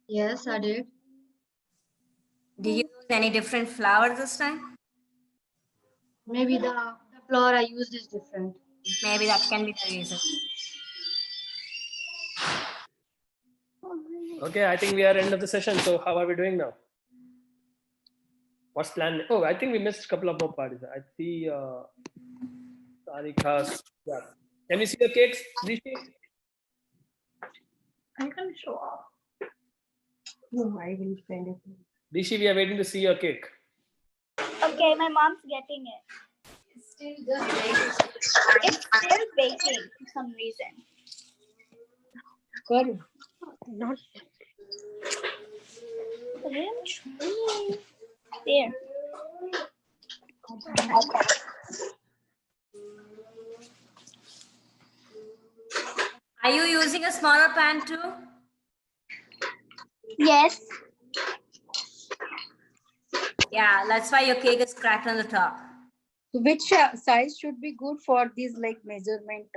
S9: Yes, I did.
S1: Did you use any different flour this time?
S9: Maybe the flour I used is different.
S1: Maybe that can be the reason.
S2: Okay, I think we are end of the session. So how are we doing now? What's planned? Oh, I think we missed a couple of more parties. I see Sarika. Yeah. Can we see the cakes, Rishi?
S6: I can show off. No, I will send it.
S2: Rishi, we are waiting to see your cake.
S3: Okay, my mom's getting it. It's still baking for some reason.
S6: Good. Not.
S3: There.
S1: Are you using a smaller pan too?
S3: Yes.
S1: Yeah, that's why your cake is cracked on the top.
S17: Which size should be good for this like measurement?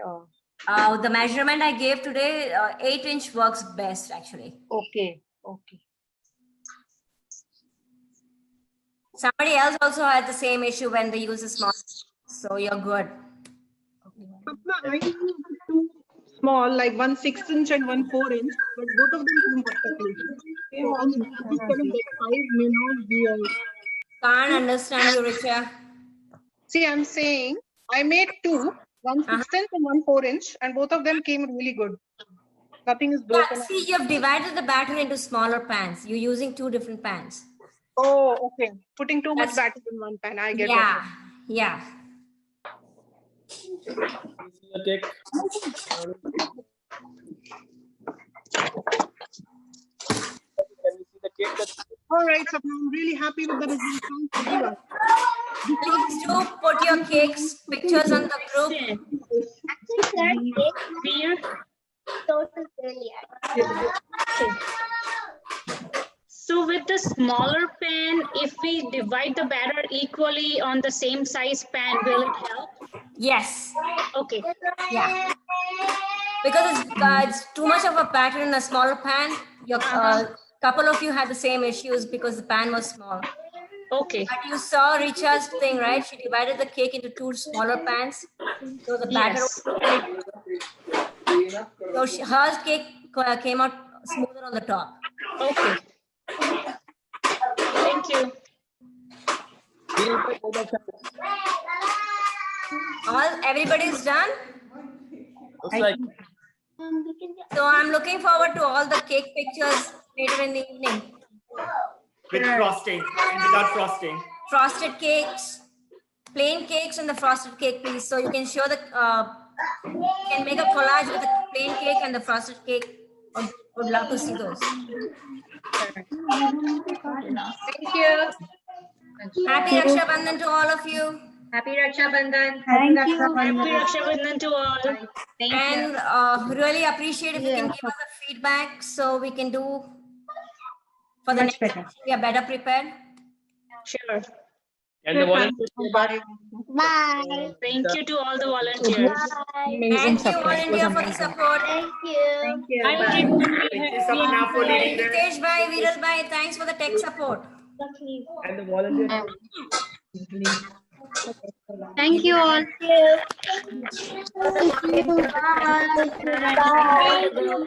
S1: The measurement I gave today, 8-inch works best actually.
S17: Okay. Okay.
S1: Somebody else also had the same issue when they use a small, so you're good.
S8: I used two small, like 1 6-inch and 1 4-inch, but both of them came perfectly. So I'm saying that size may not be
S1: Can't understand you, Richa.
S8: See, I'm saying I made two, 1 6-inch and 1 4-inch, and both of them came really good. Nothing is broken.
S1: Yeah, see, you've divided the batter into smaller pans. You're using 2 different pans.
S8: Oh, okay. Putting too much batter in one pan. I get it.
S1: Yeah.
S2: The cake.
S8: All right, so I'm really happy with the result.
S1: Please do put your cakes pictures on the group.
S5: So with the smaller pan, if we divide the batter equally on the same size pan, will it help?
S1: Yes.
S5: Okay.
S1: Yeah. Because it's too much of a batter in a smaller pan. Your couple of you had the same issues because the pan was small.
S5: Okay.
S1: But you saw Richa's thing, right? She divided the cake into 2 smaller pans. So the batter was her cake came out smoother on the top.
S5: Okay. Thank you.
S1: Everybody's done?
S2: Looks like.
S1: So I'm looking forward to all the cake pictures later in the evening.
S21: With frosting and without frosting.
S1: Frosted cakes, plain cakes and the frosted cake, please. So you can show the, you can make a collage with the plain cake and the frosted cake. Would love to see those.
S18: Thank you.
S1: Happy Raksha Bandhan to all of you.
S18: Happy Raksha Bandhan.
S5: Happy Raksha Bandhan to all.
S1: And really appreciate if you can give us a feedback so we can do for the next session, we are better prepared.
S5: Sure.
S2: And the volunteers.
S3: Bye.
S5: Thank you to all the volunteers.
S1: Thank you, volunteer, for the support.
S3: Thank you.
S21: Thank you. Thank you, Sapna, for leading this.
S1: Ritesh bhai, Viral bhai, thanks for the tech support.
S2: And the volunteers.
S9: Thank you all.
S3: Bye. Bye.